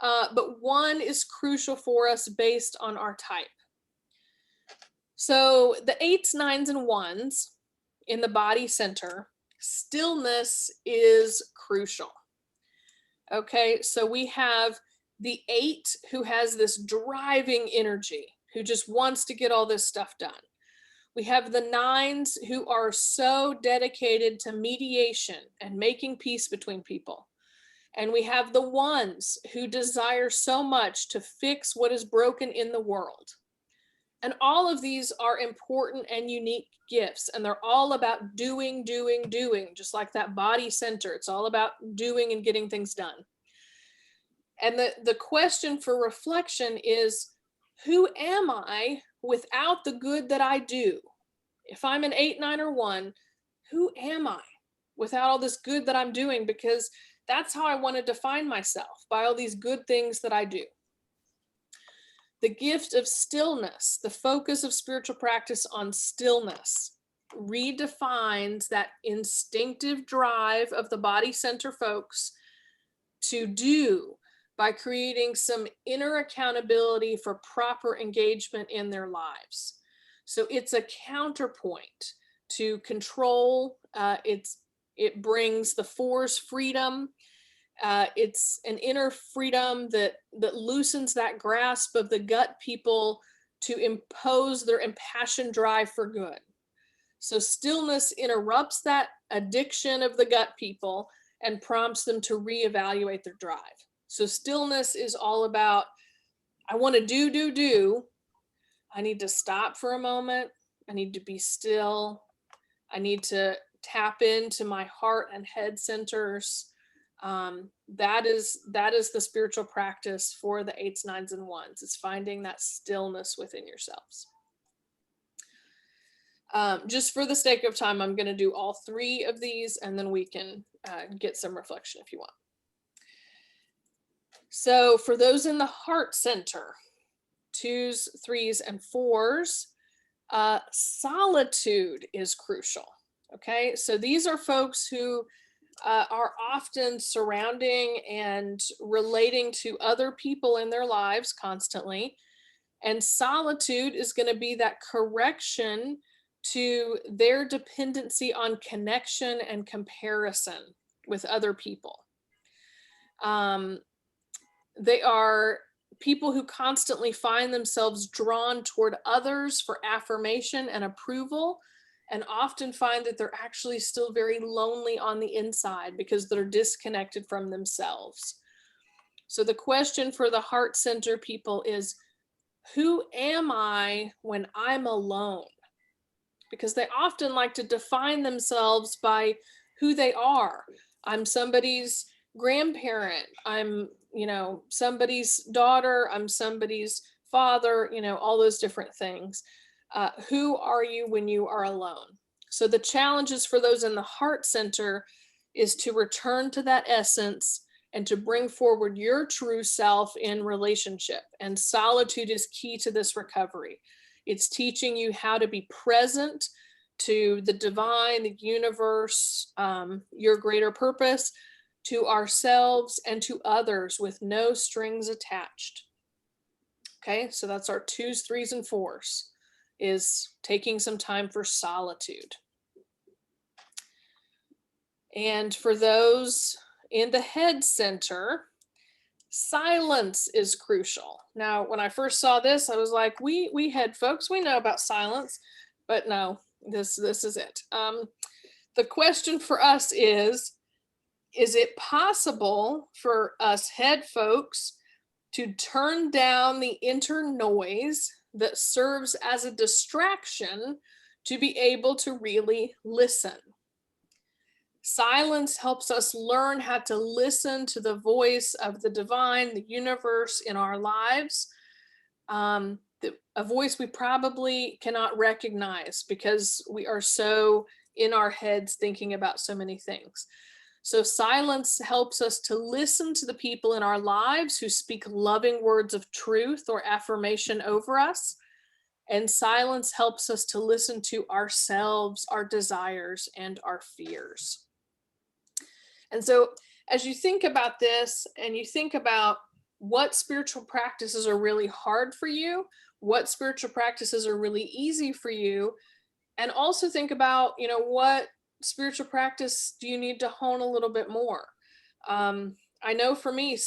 but one is crucial for us based on our type. So the 8s, 9s, and 1s in the body center, stillness is crucial. Okay, so we have the 8 who has this driving energy, who just wants to get all this stuff done. We have the 9s who are so dedicated to mediation and making peace between people. And we have the 1s who desire so much to fix what is broken in the world. And all of these are important and unique gifts, and they're all about doing, just like that body center. It's all about doing and getting things done. And the question for reflection is, who am I without the good that I do? If I'm an 8, 9, or 1, who am I without all this good that I'm doing? Because that's how I want to define myself, by all these good things that I do. The gift of stillness, the focus of spiritual practice on stillness, redefines that instinctive drive of the body center folks to do by creating some inner accountability for proper engagement in their lives. So it's a counterpoint to control. It brings the 4's freedom. It's an inner freedom that loosens that grasp of the gut people to impose their impassioned drive for good. So stillness interrupts that addiction of the gut people and prompts them to reevaluate their drive. So stillness is all about, I want to do. I need to stop for a moment. I need to be still. I need to tap into my heart and head centers. That is the spiritual practice for the 8s, 9s, and 1s. It's finding that stillness within yourselves. Just for the sake of time, I'm going to do all 3 of these, and then we can get some reflection if you want. So for those in the heart center, 2s, 3s, and 4s, solitude is crucial. Okay, so these are folks who are often surrounding and relating to other people in their lives constantly. And solitude is going to be that correction to their dependency on connection and comparison with other people. They are people who constantly find themselves drawn toward others for affirmation and approval, and often find that they're actually still very lonely on the inside because they're disconnected from themselves. So the question for the heart center people is, who am I when I'm alone? Because they often like to define themselves by who they are. I'm somebody's grandparent. I'm, somebody's daughter. I'm somebody's father, all those different things. Who are you when you are alone? So the challenges for those in the heart center is to return to that essence and to bring forward your true self in relationship. And solitude is key to this recovery. It's teaching you how to be present to the divine, the universe, your greater purpose, to ourselves and to others with no strings attached. Okay, so that's our 2s, 3s, and 4s, is taking some time for solitude. And for those in the head center, silence is crucial. Now, when I first saw this, I was like, we head folks, we know about silence, but no, this is it. The question for us is it possible for us head folks to turn down the inner noise that serves as a distraction to be able to really listen? Silence helps us learn how to listen to the voice of the divine, the universe in our lives. A voice we probably cannot recognize because we are so in our heads thinking about so many things. So silence helps us to listen to the people in our lives who speak loving words of truth or affirmation over us. And silence helps us to listen to ourselves, our desires, and our fears. And so as you think about this and you think about what spiritual practices are really hard for you, what spiritual practices are really easy for you, and also think about, what spiritual practice do you need to hone a little bit more? I know for me,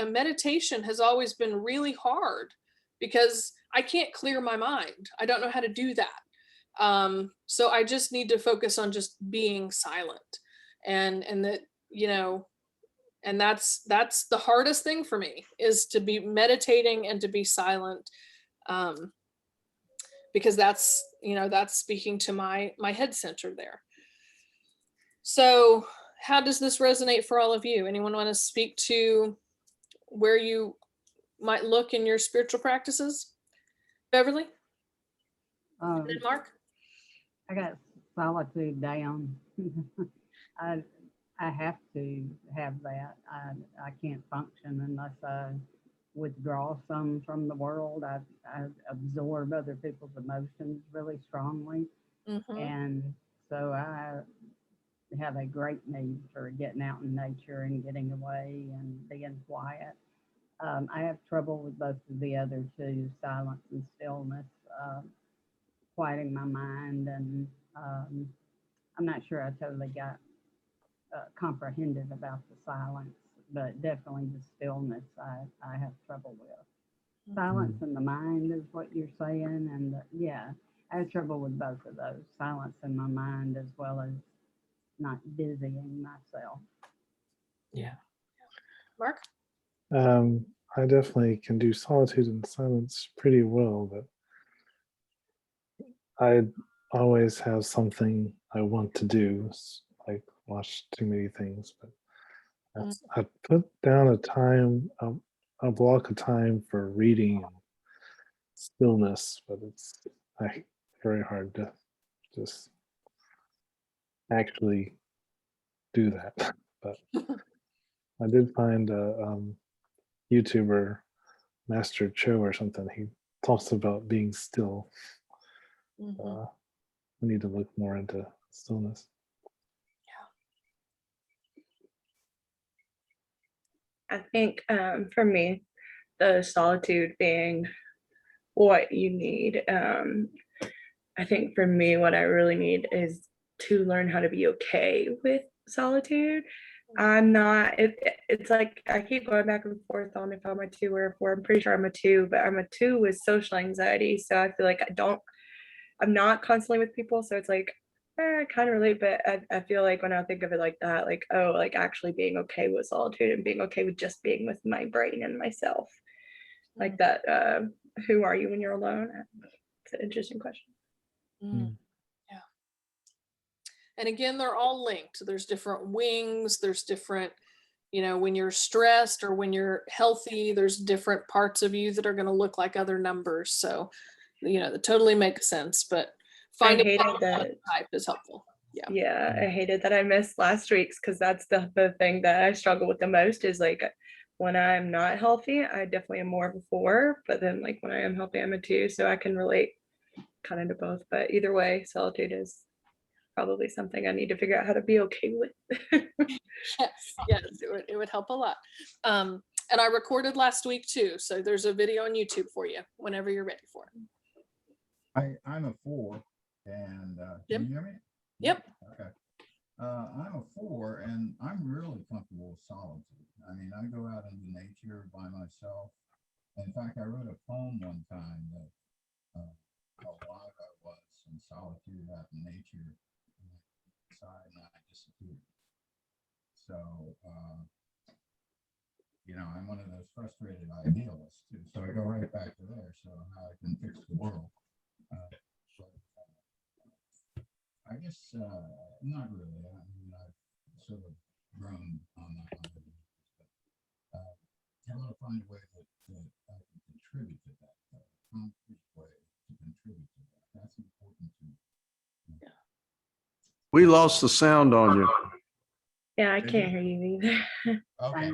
meditation has always been really hard because I can't clear my mind. I don't know how to do that. So I just need to focus on just being silent, and that, and that's the hardest thing for me, is to be meditating and to be silent, because that's speaking to my head center there. So how does this resonate for all of you? Anyone want to speak to where you might look in your spiritual practices? Beverly? And then Mark? I got solitude down. I have to have that. I can't function unless I withdraw some from the world. I absorb other people's emotions really strongly. Mm-hmm. And so I have a great need for getting out in nature and getting away and being quiet. I have trouble with both of the other two, silence and stillness, quieting my mind. And I'm not sure I totally got comprehended about the silence, but definitely the stillness I have trouble with. Silence in the mind is what you're saying. And yeah, I have trouble with both of those, silence in my mind as well as not busying myself. Yeah. Mark? I definitely can do solitude and silence pretty well, but I always have something I want to do, like watch too many things. But I put down a block of time for reading and stillness, but it's very hard to just actually do that. But I did find a YouTuber, Master Cho or something. He talks about being still. Mm-hmm. I need to look more into stillness. I think for me, the solitude being what you need. I think for me, what I really need is to learn how to be okay with solitude. I'm not, it's like I keep going back and forth on if I'm a 2 or a 4. I'm pretty sure I'm a 2, but I'm a 2 with social anxiety. So I feel like I'm not constantly with people. So it's like, I kind of relate, but I feel like when I think of it like that, like, oh, like actually being okay with solitude and being okay with just being with my brain and myself. Like that, who are you when you're alone? It's an interesting question. Yeah. And again, they're all linked. There's different wings. There's different, when you're stressed or when you're healthy, there's different parts of you that are going to look like other numbers. So, that totally makes sense. But finding hated out that. what type is helpful. Yeah. Yeah, I hated that I missed last week's because that's the thing that I struggle with the most is like when I'm not healthy, I definitely am more of a 4, but then like when I am healthy, I'm a 2. So I can relate kind of to both. But either way, solitude is probably something I need to figure out how to be okay with. Yes, it would help a lot. And I recorded last week too, so there's a video on YouTube for you whenever you're ready for it. I'm a 4, and Jim? can you hear me? Yep. Okay. I'm a 4, and I'm really comfortable with solitude. I mean, I go out into nature by myself. In fact, I wrote a poem one time that how alive I was in solitude out in nature, and inside, and I disappeared. So, I'm one of those frustrated idealists too. So I go right back to there. So how I can fix the world. I guess not really. I mean, I've sort of grown on that one. But I want to find a way that I can contribute to that, a concrete way to contribute to that. That's important to me. We lost the sound on you. Yeah, I can't hear you either. Okay.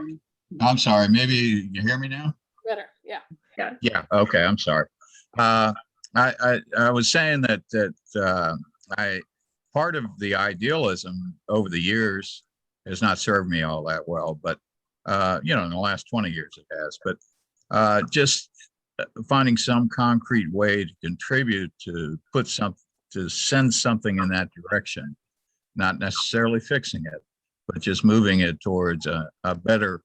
I'm sorry. Maybe you hear me now? Better. Yeah. Yeah. Okay. I'm sorry. I was saying that I part of the idealism over the years has not served me all that well, but in the last 20 years it has. But just finding some concrete way to contribute to to send something in that direction, not necessarily fixing it, but just moving it towards a better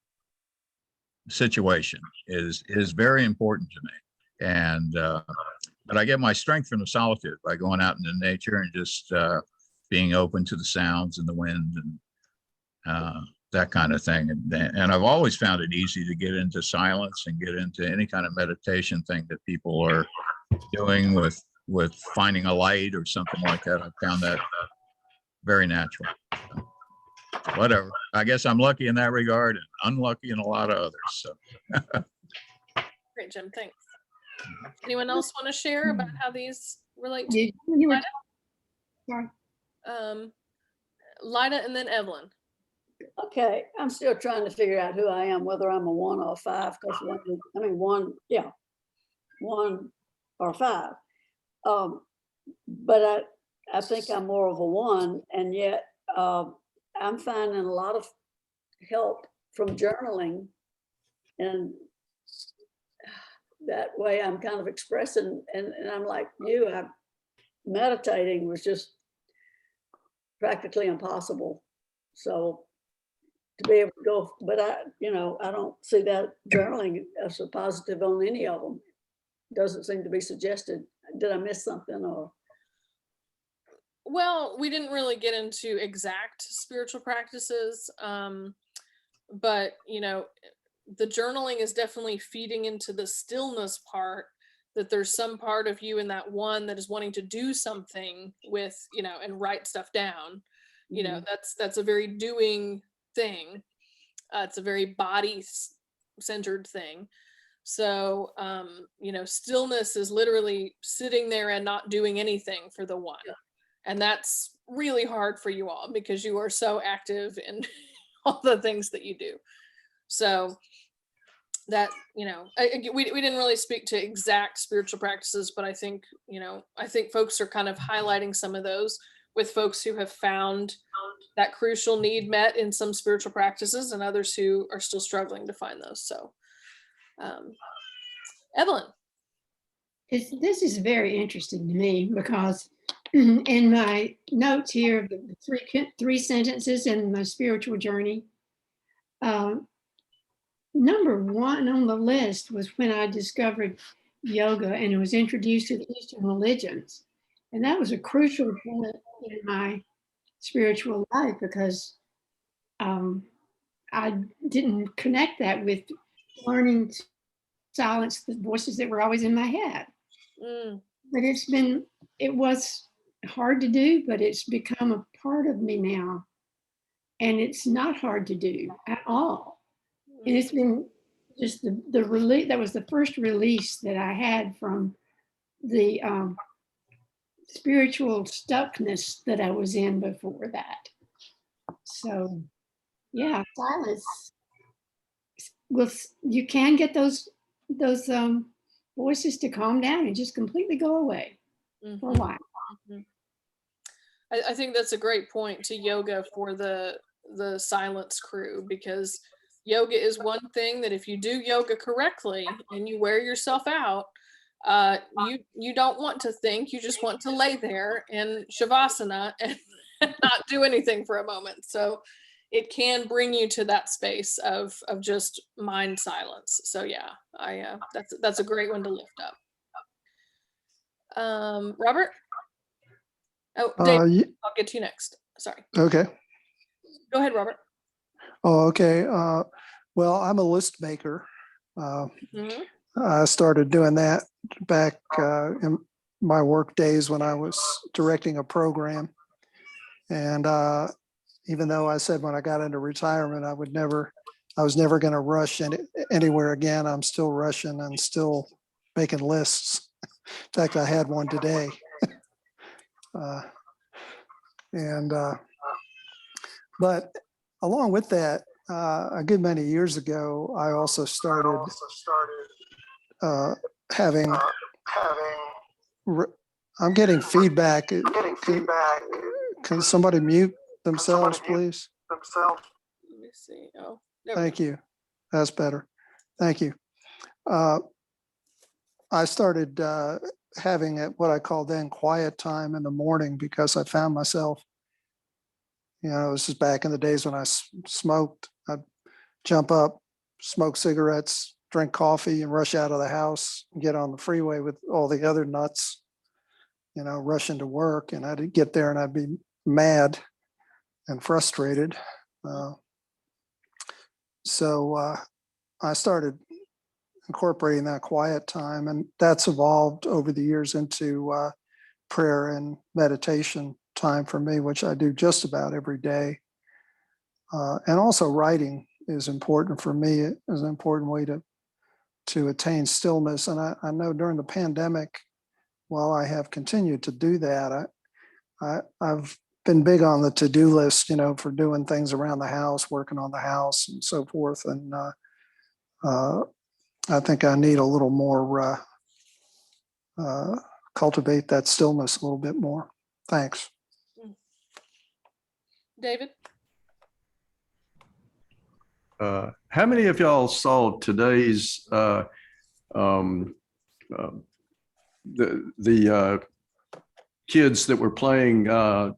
situation is very important to me. And but I get my strength from the solitude by going out into nature and just being open to the sounds and the wind and that kind of thing. And I've always found it easy to get into silence and get into any kind of meditation thing that people are doing with finding a light or something like that. I found that very natural. Whatever. I guess I'm lucky in that regard and unlucky in a lot of others. So. Great, Jim. Thanks. Anyone else want to share about how these relate to You were, Lida? sorry. Lida and then Evelyn. Okay, I'm still trying to figure out who I am, whether I'm a 1 or a 5, because 1 or 5. But I think I'm more of a 1, and yet I'm finding a lot of help from journaling, and that way I'm kind of expressing, and I'm like you, meditating was just practically impossible. So to be able to go, but I don't see that journaling as a positive on any of them. Doesn't seem to be suggested. Did I miss something or? Well, we didn't really get into exact spiritual practices, but the journaling is definitely feeding into the stillness part, that there's some part of you in that 1 that is wanting to do something with, and write stuff down. That's a very doing thing. It's a very body centered thing. So, stillness is literally sitting there and not doing anything for the 1. And that's really hard for you all because you are so active in all the things that you do. So that, we didn't really speak to exact spiritual practices, but I think folks are kind of highlighting some of those with folks who have found that crucial need met in some spiritual practices and others who are still struggling to find those. So, Evelyn. This is very interesting to me because in my notes here, the three sentences in my spiritual journey, number 1 on the list was when I discovered yoga and it was introduced to the Eastern religions. And that was a crucial point in my spiritual life because I didn't connect that with learning to silence the voices that were always in my head. But it was hard to do, but it's become a part of me now. And it's not hard to do at all. And it's been just the release. That was the first release that I had from the spiritual stuckness that I was in before that. So, yeah, silence. Well, you can get those voices to calm down and just completely go away for a while. Mhm. I think that's a great point to yoga for the silence crew, because yoga is one thing that if you do yoga correctly and you wear yourself out, you don't want to think, you just want to lay there in shavasana and not do anything for a moment. So it can bring you to that space of just mind silence. So yeah, that's a great one to lift up. Robert? Oh, Dave, I'll get to you next. Sorry. Okay. Go ahead, Robert. Oh, okay. Well, I'm a list maker. Mhm. I started doing that back in my work days when I was directing a program. And even though I said when I got into retirement, I was never going to rush anywhere again, I'm still rushing and still making lists. In fact, I had one today. But along with that, a good many years ago, I also started having. I'm getting feedback. Can somebody mute themselves, please? Let me see. Oh, thank you. That's better. Thank you. I started having what I call then quiet time in the morning, because I found myself, this is back in the days when I smoked. I'd jump up, smoke cigarettes, drink coffee, and rush out of the house and get on the freeway with all the other nuts, rushing to work. And I'd get there and I'd be mad and frustrated. So I started incorporating that quiet time, and that's evolved over the years into prayer and meditation time for me, which I do just about every day. And also writing is important for me. It is an important way to attain stillness. And I know during the pandemic, while I have continued to do that, I've been big on the to-do list, for doing things around the house, working on the house and so forth. And I think I need a little more, cultivate that stillness a little bit more. Thanks. David? How many of y'all saw today's the kids that were playing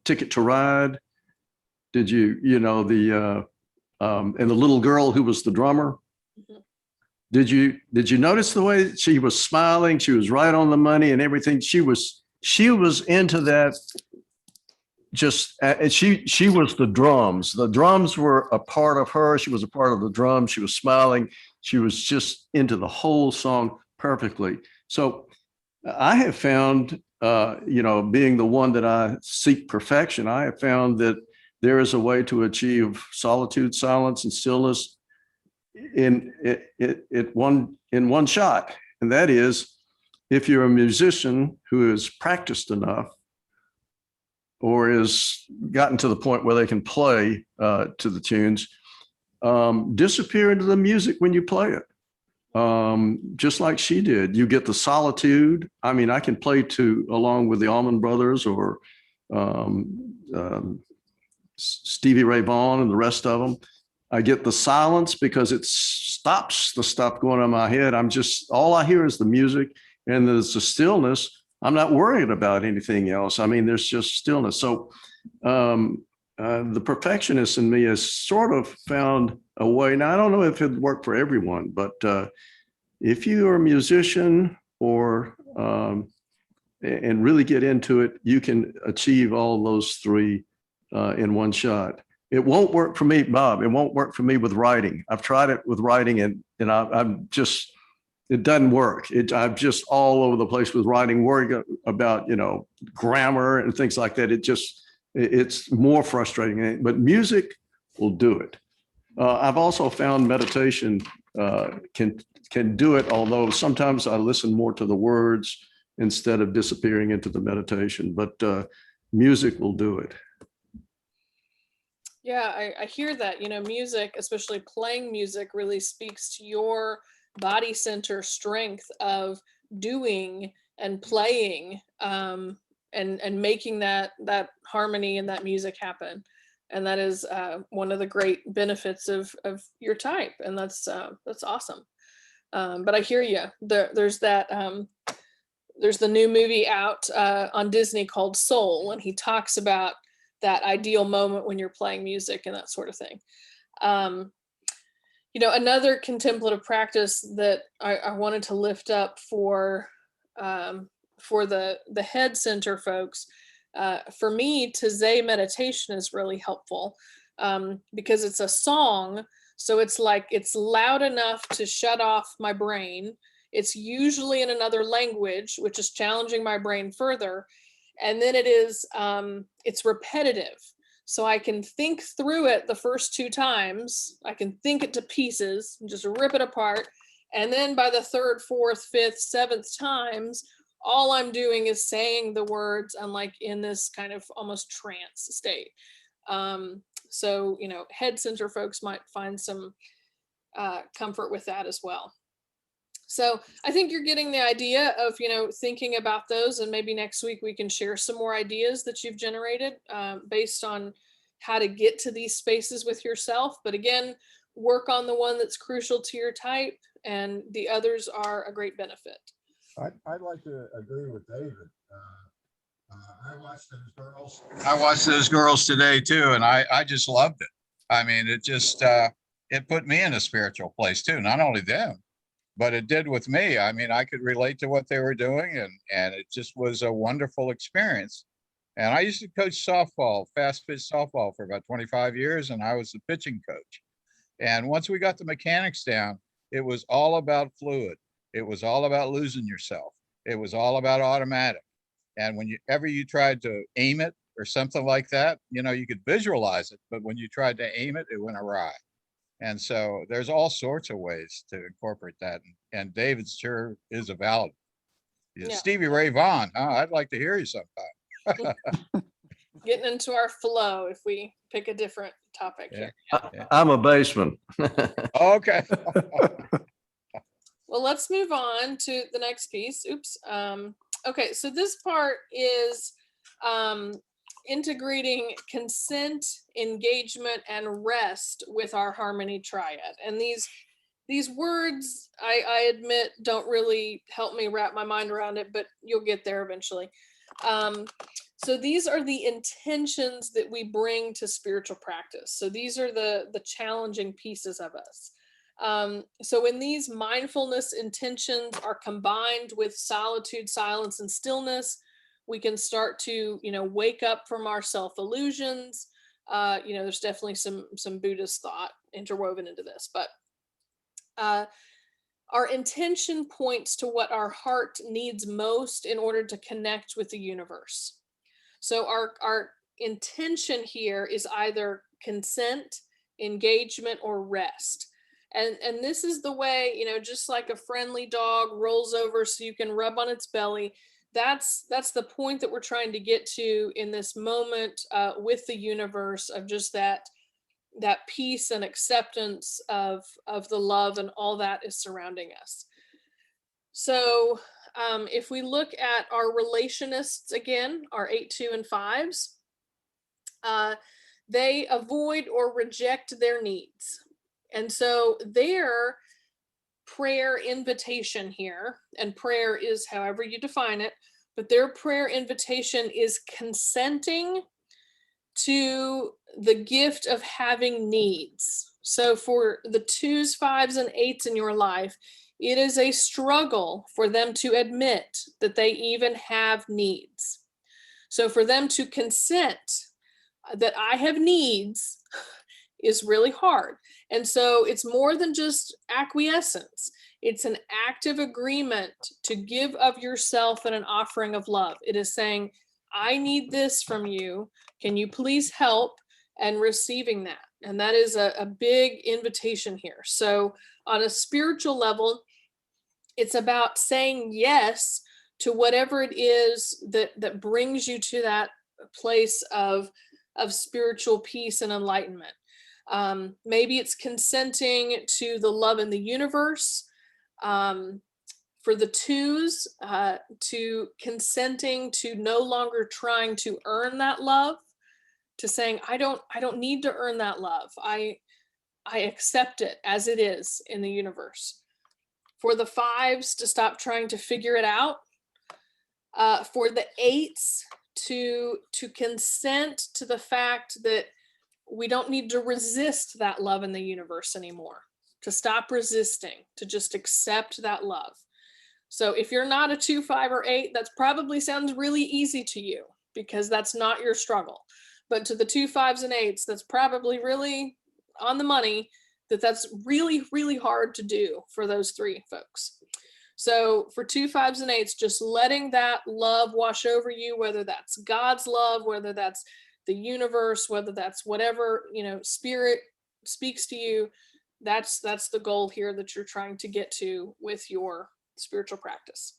Ticket to Ride? Did you, and the little girl who was the drummer? Mm-hmm. Did you notice the way she was smiling? She was right on the money and everything. She was into that. Just she was the drums. The drums were a part of her. She was a part of the drums. She was smiling. She was just into the whole song perfectly. So I have found, being the one that I seek perfection, I have found that there is a way to achieve solitude, silence, and stillness in one shot. And that is, if you're a musician who is practiced enough, or has gotten to the point where they can play to the tunes, disappear into the music when you play it. Just like she did. You get the solitude. I mean, I can play along with the Allman Brothers or Stevie Ray Vaughan and the rest of them. I get the silence because it stops the stuff going on in my head. All I hear is the music, and there's the stillness. I'm not worried about anything else. I mean, there's just stillness. So the perfectionist in me has sort of found a way. Now, I don't know if it worked for everyone, but if you are a musician and really get into it, you can achieve all those three in one shot. It won't work for me, Bob. It won't work for me with writing. I've tried it with writing, and I'm just, it doesn't work. I'm just all over the place with writing, worrying about, grammar and things like that. It's more frustrating, but music will do it. I've also found meditation can do it, although sometimes I listen more to the words instead of disappearing into the meditation. But music will do it. Yeah, I hear that. Music, especially playing music, really speaks to your body center strength of doing and playing, and making that harmony and that music happen. And that is one of the great benefits of your type, and that's awesome. But I hear you. There's the new movie out on Disney called Soul, and he talks about that ideal moment when you're playing music and that sort of thing. Another contemplative practice that I wanted to lift up for the head center folks, for me, Taizé meditation is really helpful, because it's a song. So it's like, it's loud enough to shut off my brain. It's usually in another language, which is challenging my brain further. And then it's repetitive. So I can think through it the first 2 times. I can think it to pieces and just rip it apart. And then by the 3rd, 4th, 5th, 7th times, all I'm doing is saying the words. I'm like in this kind of almost trance state. So, head center folks might find some comfort with that as well. So I think you're getting the idea of, thinking about those, and maybe next week we can share some more ideas that you've generated based on how to get to these spaces with yourself. But again, work on the one that's crucial to your type, and the others are a great benefit. I'd like to agree with David. I watched those girls today too, and I just loved it. I mean, it just it put me in a spiritual place too. Not only them, but it did with me. I mean, I could relate to what they were doing, and it just was a wonderful experience. And I used to coach softball, fast pitch softball, for about 25 years, and I was the pitching coach. And once we got the mechanics down, it was all about fluid. It was all about losing yourself. It was all about automatic. And whenever you tried to aim it or something like that, you could visualize it, but when you tried to aim it, it went awry. And so there's all sorts of ways to incorporate that. And David sure is a valid. Yeah. Stevie Ray Vaughan, I'd like to hear you sometime. Getting into our flow if we pick a different topic here. I'm a baseman. Okay. Well, let's move on to the next piece. Oops. Okay, so this part is integrating consent, engagement, and rest with our harmony triad. And these words, I admit, don't really help me wrap my mind around it, but you'll get there eventually. So these are the intentions that we bring to spiritual practice. So these are the challenging pieces of us. So when these mindfulness intentions are combined with solitude, silence, and stillness, we can start to, wake up from our self-illusions. There's definitely some Buddhist thought interwoven into this, but our intention points to what our heart needs most in order to connect with the universe. So our intention here is either consent, engagement, or rest. And this is the way, just like a friendly dog rolls over so you can rub on its belly, that's the point that we're trying to get to in this moment with the universe, of just that peace and acceptance of the love and all that is surrounding us. So if we look at our relationists again, our 8, 2, and 5s, they avoid or reject their needs. And so their prayer invitation here, and prayer is however you define it, but their prayer invitation is consenting to the gift of having needs. So for the 2s, 5s, and 8s in your life, it is a struggle for them to admit that they even have needs. So for them to consent that I have needs is really hard. And so it's more than just acquiescence. It's an active agreement to give of yourself in an offering of love. It is saying, I need this from you. Can you please help? And receiving that. And that is a big invitation here. So on a spiritual level, it's about saying yes to whatever it is that brings you to that place of spiritual peace and enlightenment. Maybe it's consenting to the love in the universe. For the 2s, to consenting to no longer trying to earn that love, to saying, I don't need to earn that love. I accept it as it is in the universe. For the 5s, to stop trying to figure it out. For the 8s, to consent to the fact that we don't need to resist that love in the universe anymore, to stop resisting, to just accept that love. So if you're not a 2, 5, or 8, that's probably sounds really easy to you because that's not your struggle. But to the 2, 5s, and 8s, that's probably really on the money, that's really, really hard to do for those 3 folks. So for 2, 5s, and 8s, just letting that love wash over you, whether that's God's love, whether that's the universe, whether that's whatever, spirit speaks to you, that's the goal here that you're trying to get to with your spiritual practice.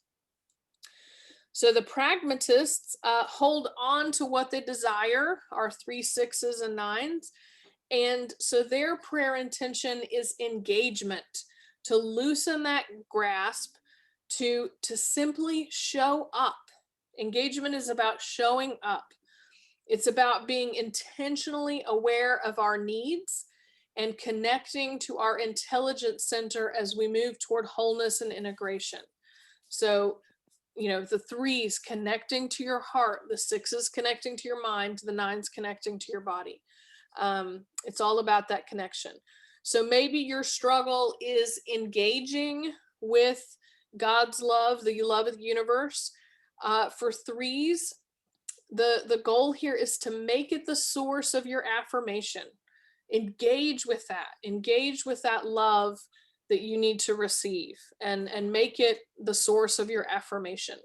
So the pragmatists hold on to what they desire, our 3, 6s, and 9s. And so their prayer intention is engagement, to loosen that grasp, to simply show up. Engagement is about showing up. It's about being intentionally aware of our needs and connecting to our intelligence center as we move toward wholeness and integration. So, the 3s connecting to your heart, the 6s connecting to your mind, the 9s connecting to your body. It's all about that connection. So maybe your struggle is engaging with God's love, the love of the universe. For 3s, the goal here is to make it the source of your affirmation. Engage with that love that you need to receive, and make it the source of your affirmation.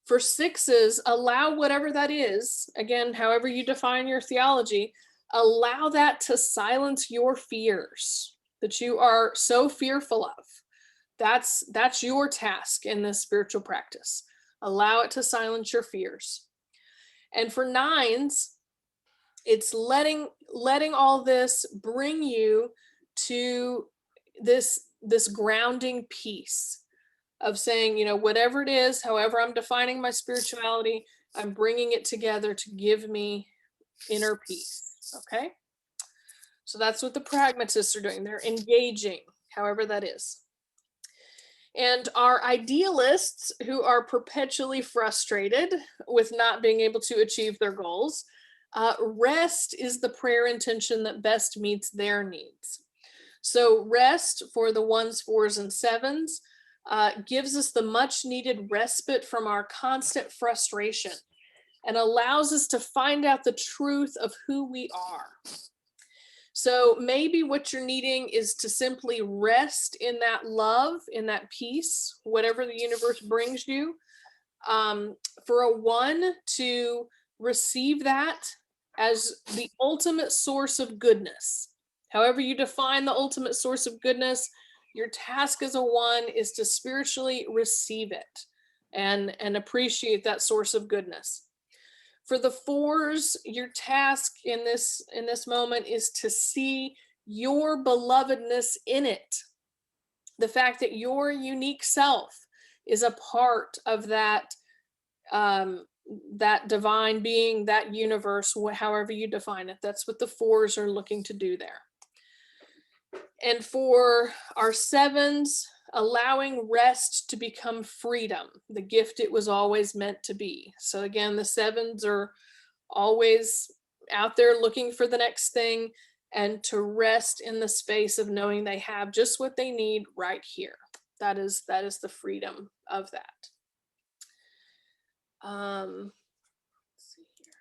For 6s, allow whatever that is, again, however you define your theology, allow that to silence your fears that you are so fearful of. That's your task in this spiritual practice. Allow it to silence your fears. And for 9s, it's letting all this bring you to this grounding peace of saying, whatever it is, however I'm defining my spirituality, I'm bringing it together to give me inner peace. Okay? So that's what the pragmatists are doing. They're engaging, however that is. And our idealists, who are perpetually frustrated with not being able to achieve their goals, rest is the prayer intention that best meets their needs. So rest for the 1s, 4s, and 7s gives us the much needed respite from our constant frustration and allows us to find out the truth of who we are. So maybe what you're needing is to simply rest in that love, in that peace, whatever the universe brings you. For a 1, to receive that as the ultimate source of goodness. However you define the ultimate source of goodness, your task as a 1 is to spiritually receive it and appreciate that source of goodness. For the 4s, your task in this moment is to see your belovedness in it. The fact that your unique self is a part of that divine being, that universe, however you define it. That's what the 4s are looking to do there. And for our 7s, allowing rest to become freedom, the gift it was always meant to be. So again, the 7s are always out there looking for the next thing, and to rest in the space of knowing they have just what they need right here. That is the freedom of that. Let's see here.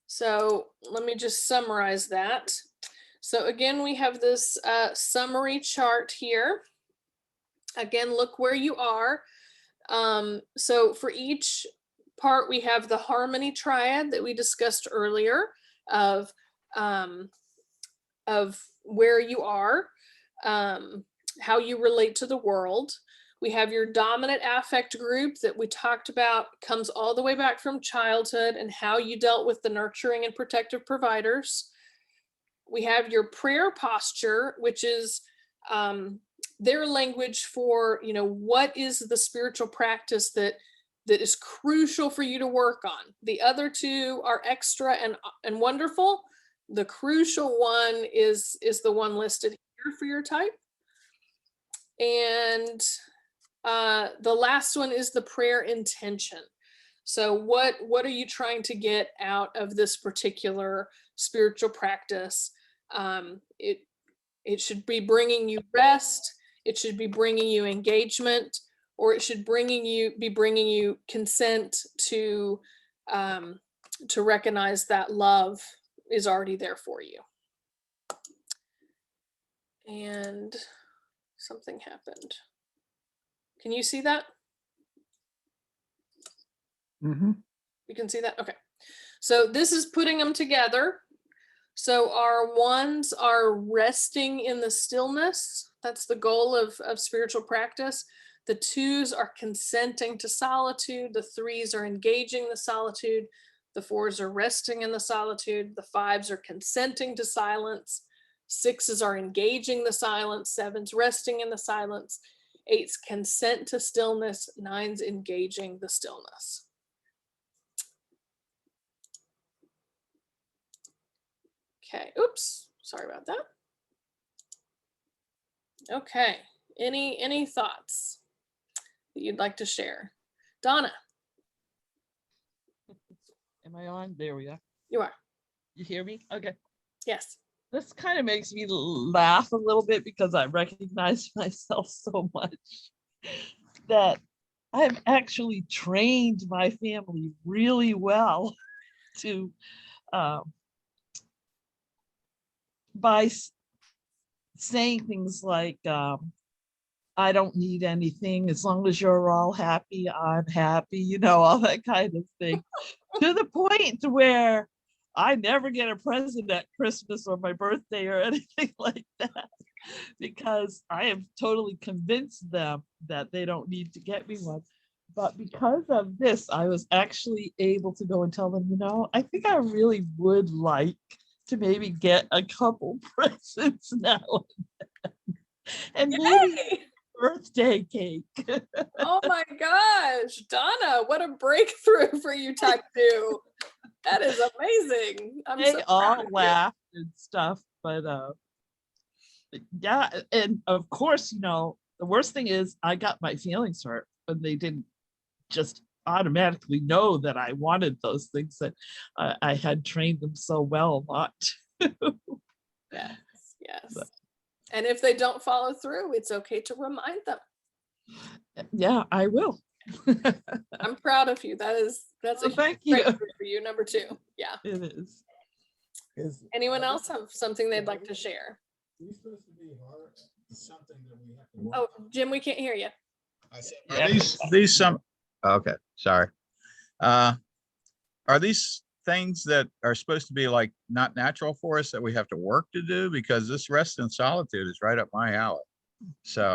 So let me just summarize that. So again, we have this summary chart here. Again, look where you are. So for each part, we have the harmony triad that we discussed earlier of where you are, how you relate to the world. We have your dominant affect group that we talked about, comes all the way back from childhood and how you dealt with the nurturing and protective providers. We have your prayer posture, which is their language for, what is the spiritual practice that is crucial for you to work on. The other two are extra and wonderful. The crucial one is the one listed here for your type. And the last one is the prayer intention. So what are you trying to get out of this particular spiritual practice? It should be bringing you rest. It should be bringing you engagement, or it should be bringing you consent to recognize that love is already there for you. And something happened. Can you see that? Mm-hmm. You can see that? Okay. So this is putting them together. So our ones are resting in the stillness. That's the goal of spiritual practice. The twos are consenting to solitude. The threes are engaging the solitude. The fours are resting in the solitude. The fives are consenting to silence. Sixes are engaging the silence. Sevens resting in the silence. Eights consent to stillness. Nines engaging the stillness. Okay, oops, sorry about that. Okay, any thoughts that you'd like to share? Donna. Am I on? There we are. You are. You hear me? Okay. Yes. This kind of makes me laugh a little bit because I recognize myself so much that I've actually trained my family really well to by saying things like, I don't need anything. As long as you're all happy, I'm happy, all that kind of thing. To the point where I never get a present at Christmas or my birthday or anything like that, because I have totally convinced them that they don't need to get me one. But because of this, I was actually able to go and tell them, I think I really would like to maybe get a couple presents now and maybe a birthday cake. Oh my gosh, Donna, what a breakthrough for you, type 2. That is amazing. They all laughed and stuff, but yeah, and of course, the worst thing is I got my feelings hurt when they didn't just automatically know that I wanted those things that I had trained them so well not to. Yes. But, and if they don't follow through, it's okay to remind them. Yeah, I will. I'm proud of you. That's a thank you for you. Number 2. Yeah, it is. Anyone else have something they'd like to share? Oh, Jim, we can't hear you. I said, are these some? Okay, sorry. Are these things that are supposed to be like not natural for us that we have to work to do? Because this rest and solitude is right up my alley. So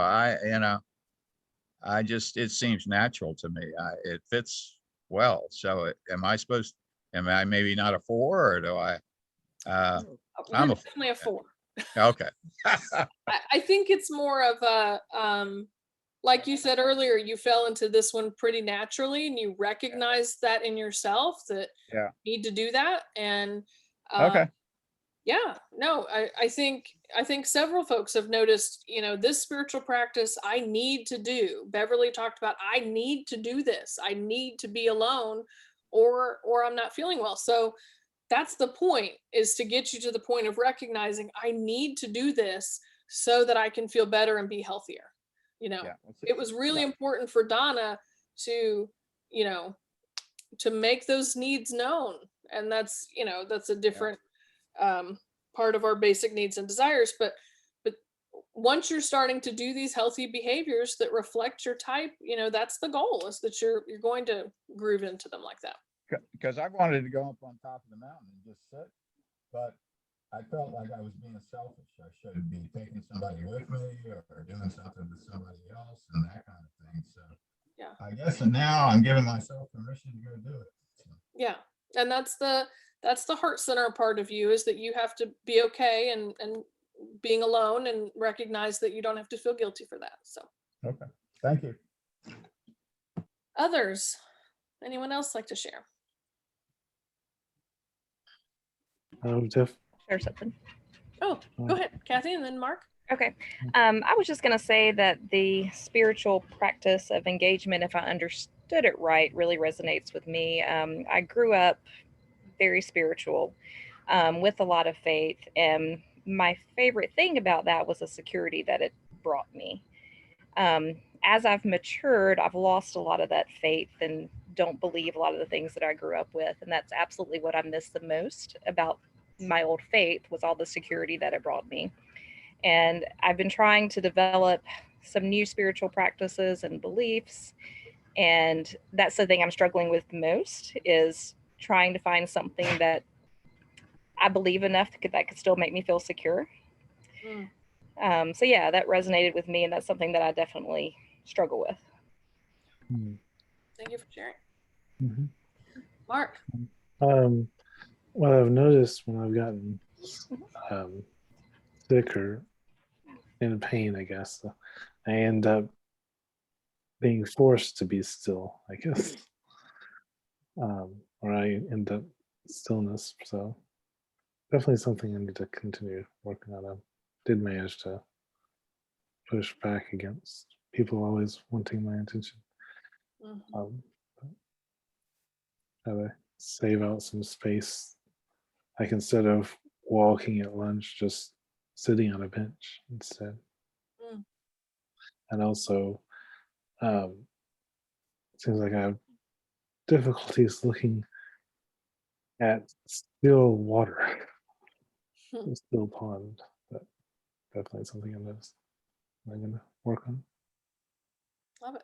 it seems natural to me. It fits well. So am I maybe not a 4, or do I? I'm definitely a 4. Okay. I think it's more of a, like you said earlier, you fell into this one pretty naturally, and you recognize that in yourself that you need to do that. And okay. Yeah, no, I think several folks have noticed, this spiritual practice I need to do. Beverly talked about, I need to do this. I need to be alone or I'm not feeling well. So that's the point, is to get you to the point of recognizing I need to do this so that I can feel better and be healthier. It was really important for Donna to, to make those needs known. And that's a different part of our basic needs and desires. But once you're starting to do these healthy behaviors that reflect your type, that's the goal, is that you're going to groove into them like that. Because I wanted to go up on top of the mountain and just sit, but I felt like I was being selfish. I should be taking somebody with me or doing something with somebody else and that kind of thing. So Yeah. I guess and now I'm giving myself permission to go do it. So. Yeah. And that's the heart center part of you, is that you have to be okay and being alone and recognize that you don't have to feel guilty for that. So Okay. Thank you. others, anyone else like to share? Jeff. Share something. Oh, go ahead, Kathy, and then Mark. Okay. I was just going to say that the spiritual practice of engagement, if I understood it right, really resonates with me. I grew up very spiritual, with a lot of faith. And my favorite thing about that was the security that it brought me. As I've matured, I've lost a lot of that faith and don't believe a lot of the things that I grew up with. And that's absolutely what I miss the most about my old faith, was all the security that it brought me. And I've been trying to develop some new spiritual practices and beliefs. And that's the thing I'm struggling with the most, is trying to find something that I believe enough that could still make me feel secure. So yeah, that resonated with me, and that's something that I definitely struggle with. Thank you for sharing. Mm-hmm. Mark. What I've noticed when I've gotten sick or in pain, I guess, I end up being forced to be still, I guess. Or I end up stillness. So definitely something I need to continue working on. I did manage to push back against people always wanting my attention. How to save out some space, like instead of walking at lunch, just sitting on a bench instead. And also, it seems like I have difficulties looking at still water, a still pond. But definitely something I noticed I'm going to work on. Love it.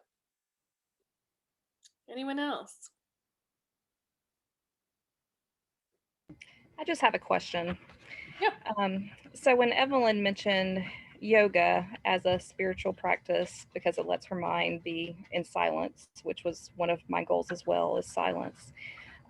Anyone else? I just have a question. Yeah. So when Evelyn mentioned yoga as a spiritual practice because it lets her mind be in silence, which was one of my goals as well, is silence.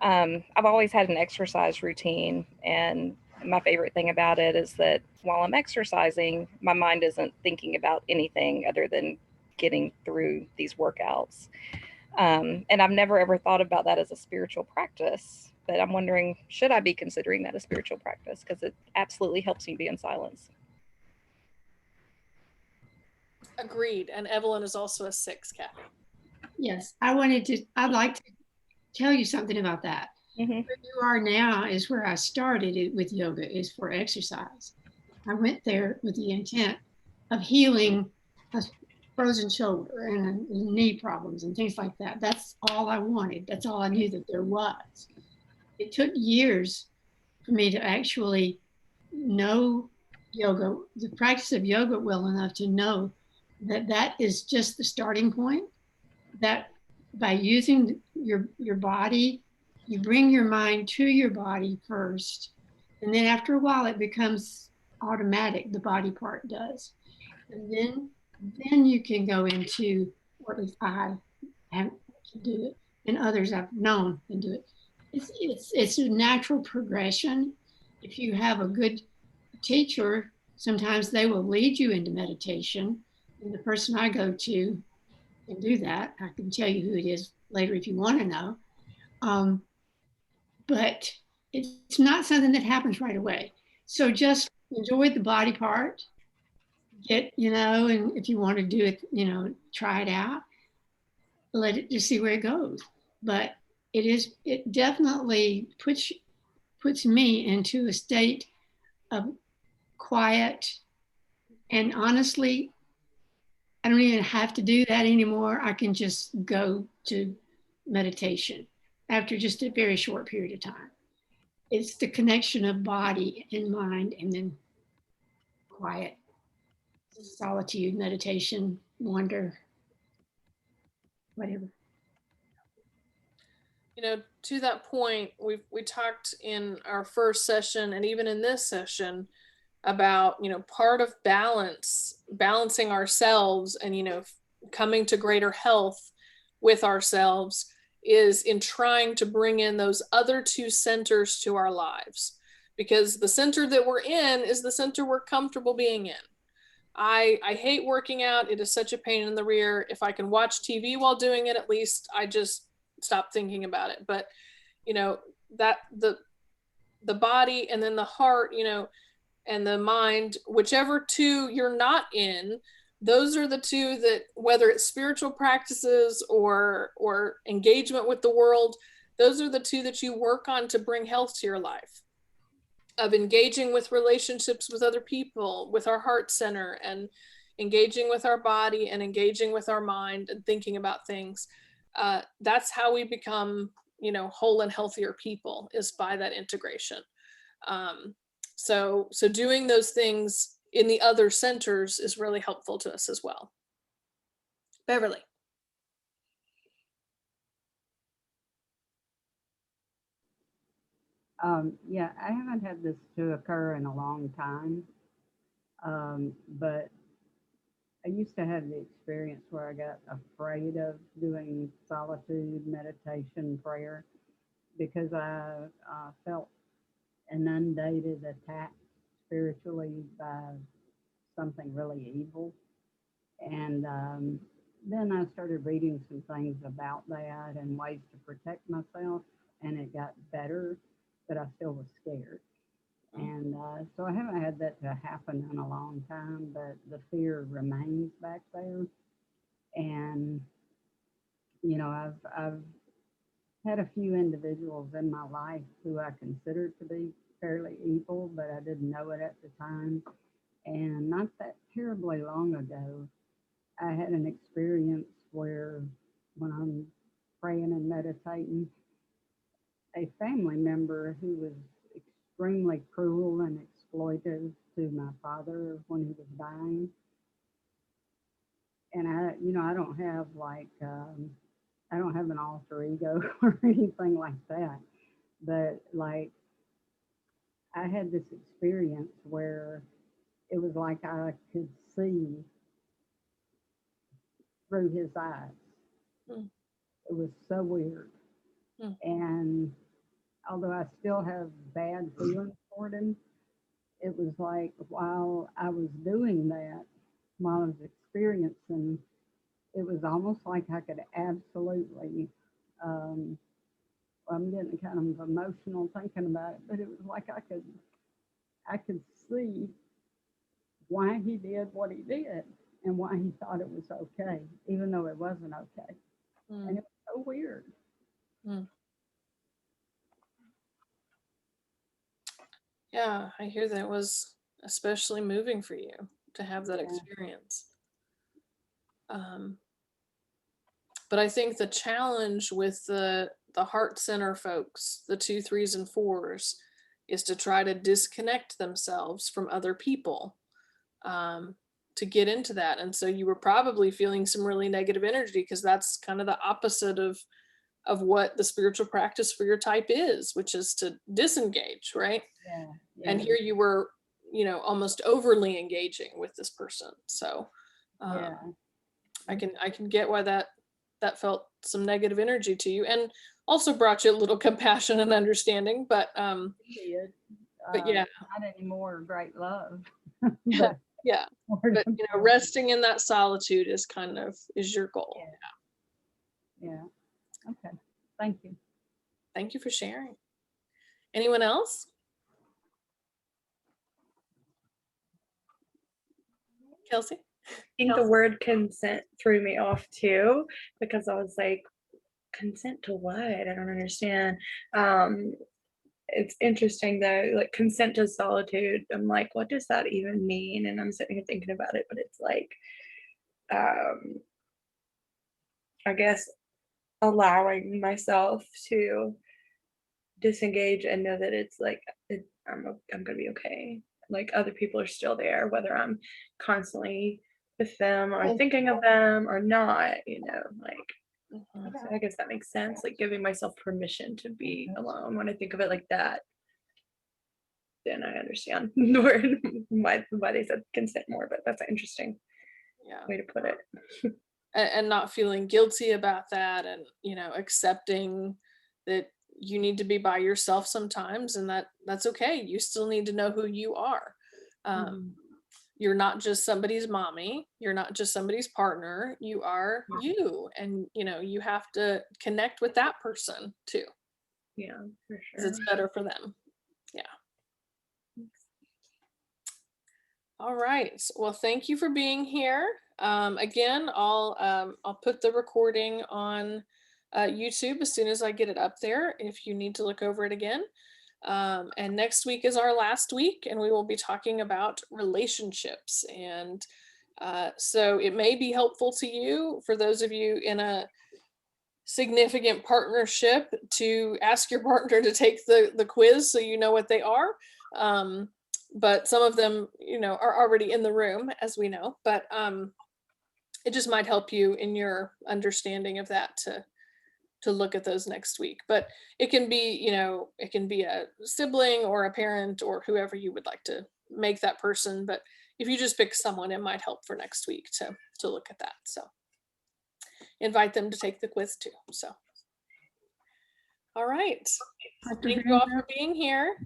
I've always had an exercise routine, and my favorite thing about it is that while I'm exercising, my mind isn't thinking about anything other than getting through these workouts. And I've never ever thought about that as a spiritual practice, but I'm wondering, should I be considering that a spiritual practice? Because it absolutely helps me be in silence. Agreed. And Evelyn is also a 6, Kathy. Yes, I'd like to tell you something about that. Where you are now is where I started it with yoga, is for exercise. I went there with the intent of healing a frozen shoulder and knee problems and things like that. That's all I wanted. That's all I knew that there was. It took years for me to actually know yoga, the practice of yoga well enough to know that that is just the starting point, that by using your body, you bring your mind to your body first, and then after a while it becomes automatic, the body part does, and then you can go into, or at least I have to do it, and others I've known can do it. It's a natural progression. If you have a good teacher, sometimes they will lead you into meditation, and the person I go to can do that. I can tell you who it is later if you want to know. But it's not something that happens right away. So just enjoy the body part, and if you want to do it, try it out, let it just see where it goes. But it definitely puts me into a state of quiet. And honestly, I don't even have to do that anymore. I can just go to meditation after just a very short period of time. It's the connection of body and mind, and then quiet, solitude, meditation, wonder, whatever. To that point, we talked in our first session and even in this session about, part of balancing ourselves and, coming to greater health with ourselves is in trying to bring in those other two centers to our lives, because the center that we're in is the center we're comfortable being in. I hate working out. It is such a pain in the rear. If I can watch TV while doing it, at least I just stop thinking about it. But that the body and then the heart, and the mind, whichever two you're not in, those are the two that, whether it's spiritual practices or engagement with the world, those are the two that you work on to bring health to your life, of engaging with relationships with other people, with our heart center, and engaging with our body and engaging with our mind and thinking about things. That's how we become, whole and healthier people, is by that integration. So doing those things in the other centers is really helpful to us as well. Beverly. Yeah, I haven't had this to occur in a long time, but I used to have the experience where I got afraid of doing solitude, meditation, prayer, because I felt inundated, attacked spiritually by something really evil. And then I started reading some things about that and ways to protect myself, and it got better, but I still was scared. And so I haven't had that to happen in a long time, but the fear remains back there. And, I've had a few individuals in my life who I considered to be fairly evil, but I didn't know it at the time. And not that terribly long ago, I had an experience where, when I'm praying and meditating, a family member who was extremely cruel and exploitive to my father when he was dying. And I don't have I don't have an alter ego or anything like that. But I had this experience where it was like I could see through his eyes. Mm. It was so weird. Mm. And although I still have bad feelings for him, it was like while I was doing that, while I was experiencing, it was almost like I could absolutely, I'm getting kind of emotional thinking about it, but it was like I could see why he did what he did and why he thought it was okay, even though it wasn't okay. Mm. And it was so weird. Mm. Yeah, I hear that was especially moving for you to have that experience. But I think the challenge with the heart center folks, the 2, 3s, and 4s, is to try to disconnect themselves from other people to get into that. And so you were probably feeling some really negative energy, because that's kind of the opposite of what the spiritual practice for your type is, which is to disengage, right? Yeah. And here you were, almost overly engaging with this person. So I can get why that felt some negative energy to you, and also brought you a little compassion and understanding. But yeah, not anymore. Great love. but yeah, but resting in that solitude is your goal. Yeah. Okay. Thank you. Thank you for sharing. Anyone else? Kelsey? I think the word consent threw me off too, because I was like, consent to what? I don't understand. It's interesting though, like consent to solitude. I'm like, what does that even mean? And I'm sitting here thinking about it, but it's like, I guess allowing myself to disengage and know that it's like I'm gonna be okay. Like other people are still there, whether I'm constantly with them or thinking of them or not. Like Mhm. I guess that makes sense. Like giving myself permission to be alone. When I think of it like that, then I understand why they said consent more. But that's an interesting Yeah. way to put it. And not feeling guilty about that, and accepting that you need to be by yourself sometimes, and that's okay. You still need to know who you are. You're not just somebody's mommy, you're not just somebody's partner, you are you, and you have to connect with that person too, Yeah, for because sure. it's better for them. Yeah. All right. Well, thank you for being here. Again, I'll put the recording on YouTube as soon as I get it up there, if you need to look over it again. And next week is our last week, and we will be talking about relationships. And so it may be helpful to you, for those of you in a significant partnership, to ask your partner to take the quiz so you know what they are. But some of them, are already in the room, as we know, but it just might help you in your understanding of that to look at those next week. But it can be, it can be a sibling or a parent or whoever you would like to make that person. But if you just pick someone, it might help for next week to look at that. So invite them to take the quiz too. So, all right. Thank you all for being here.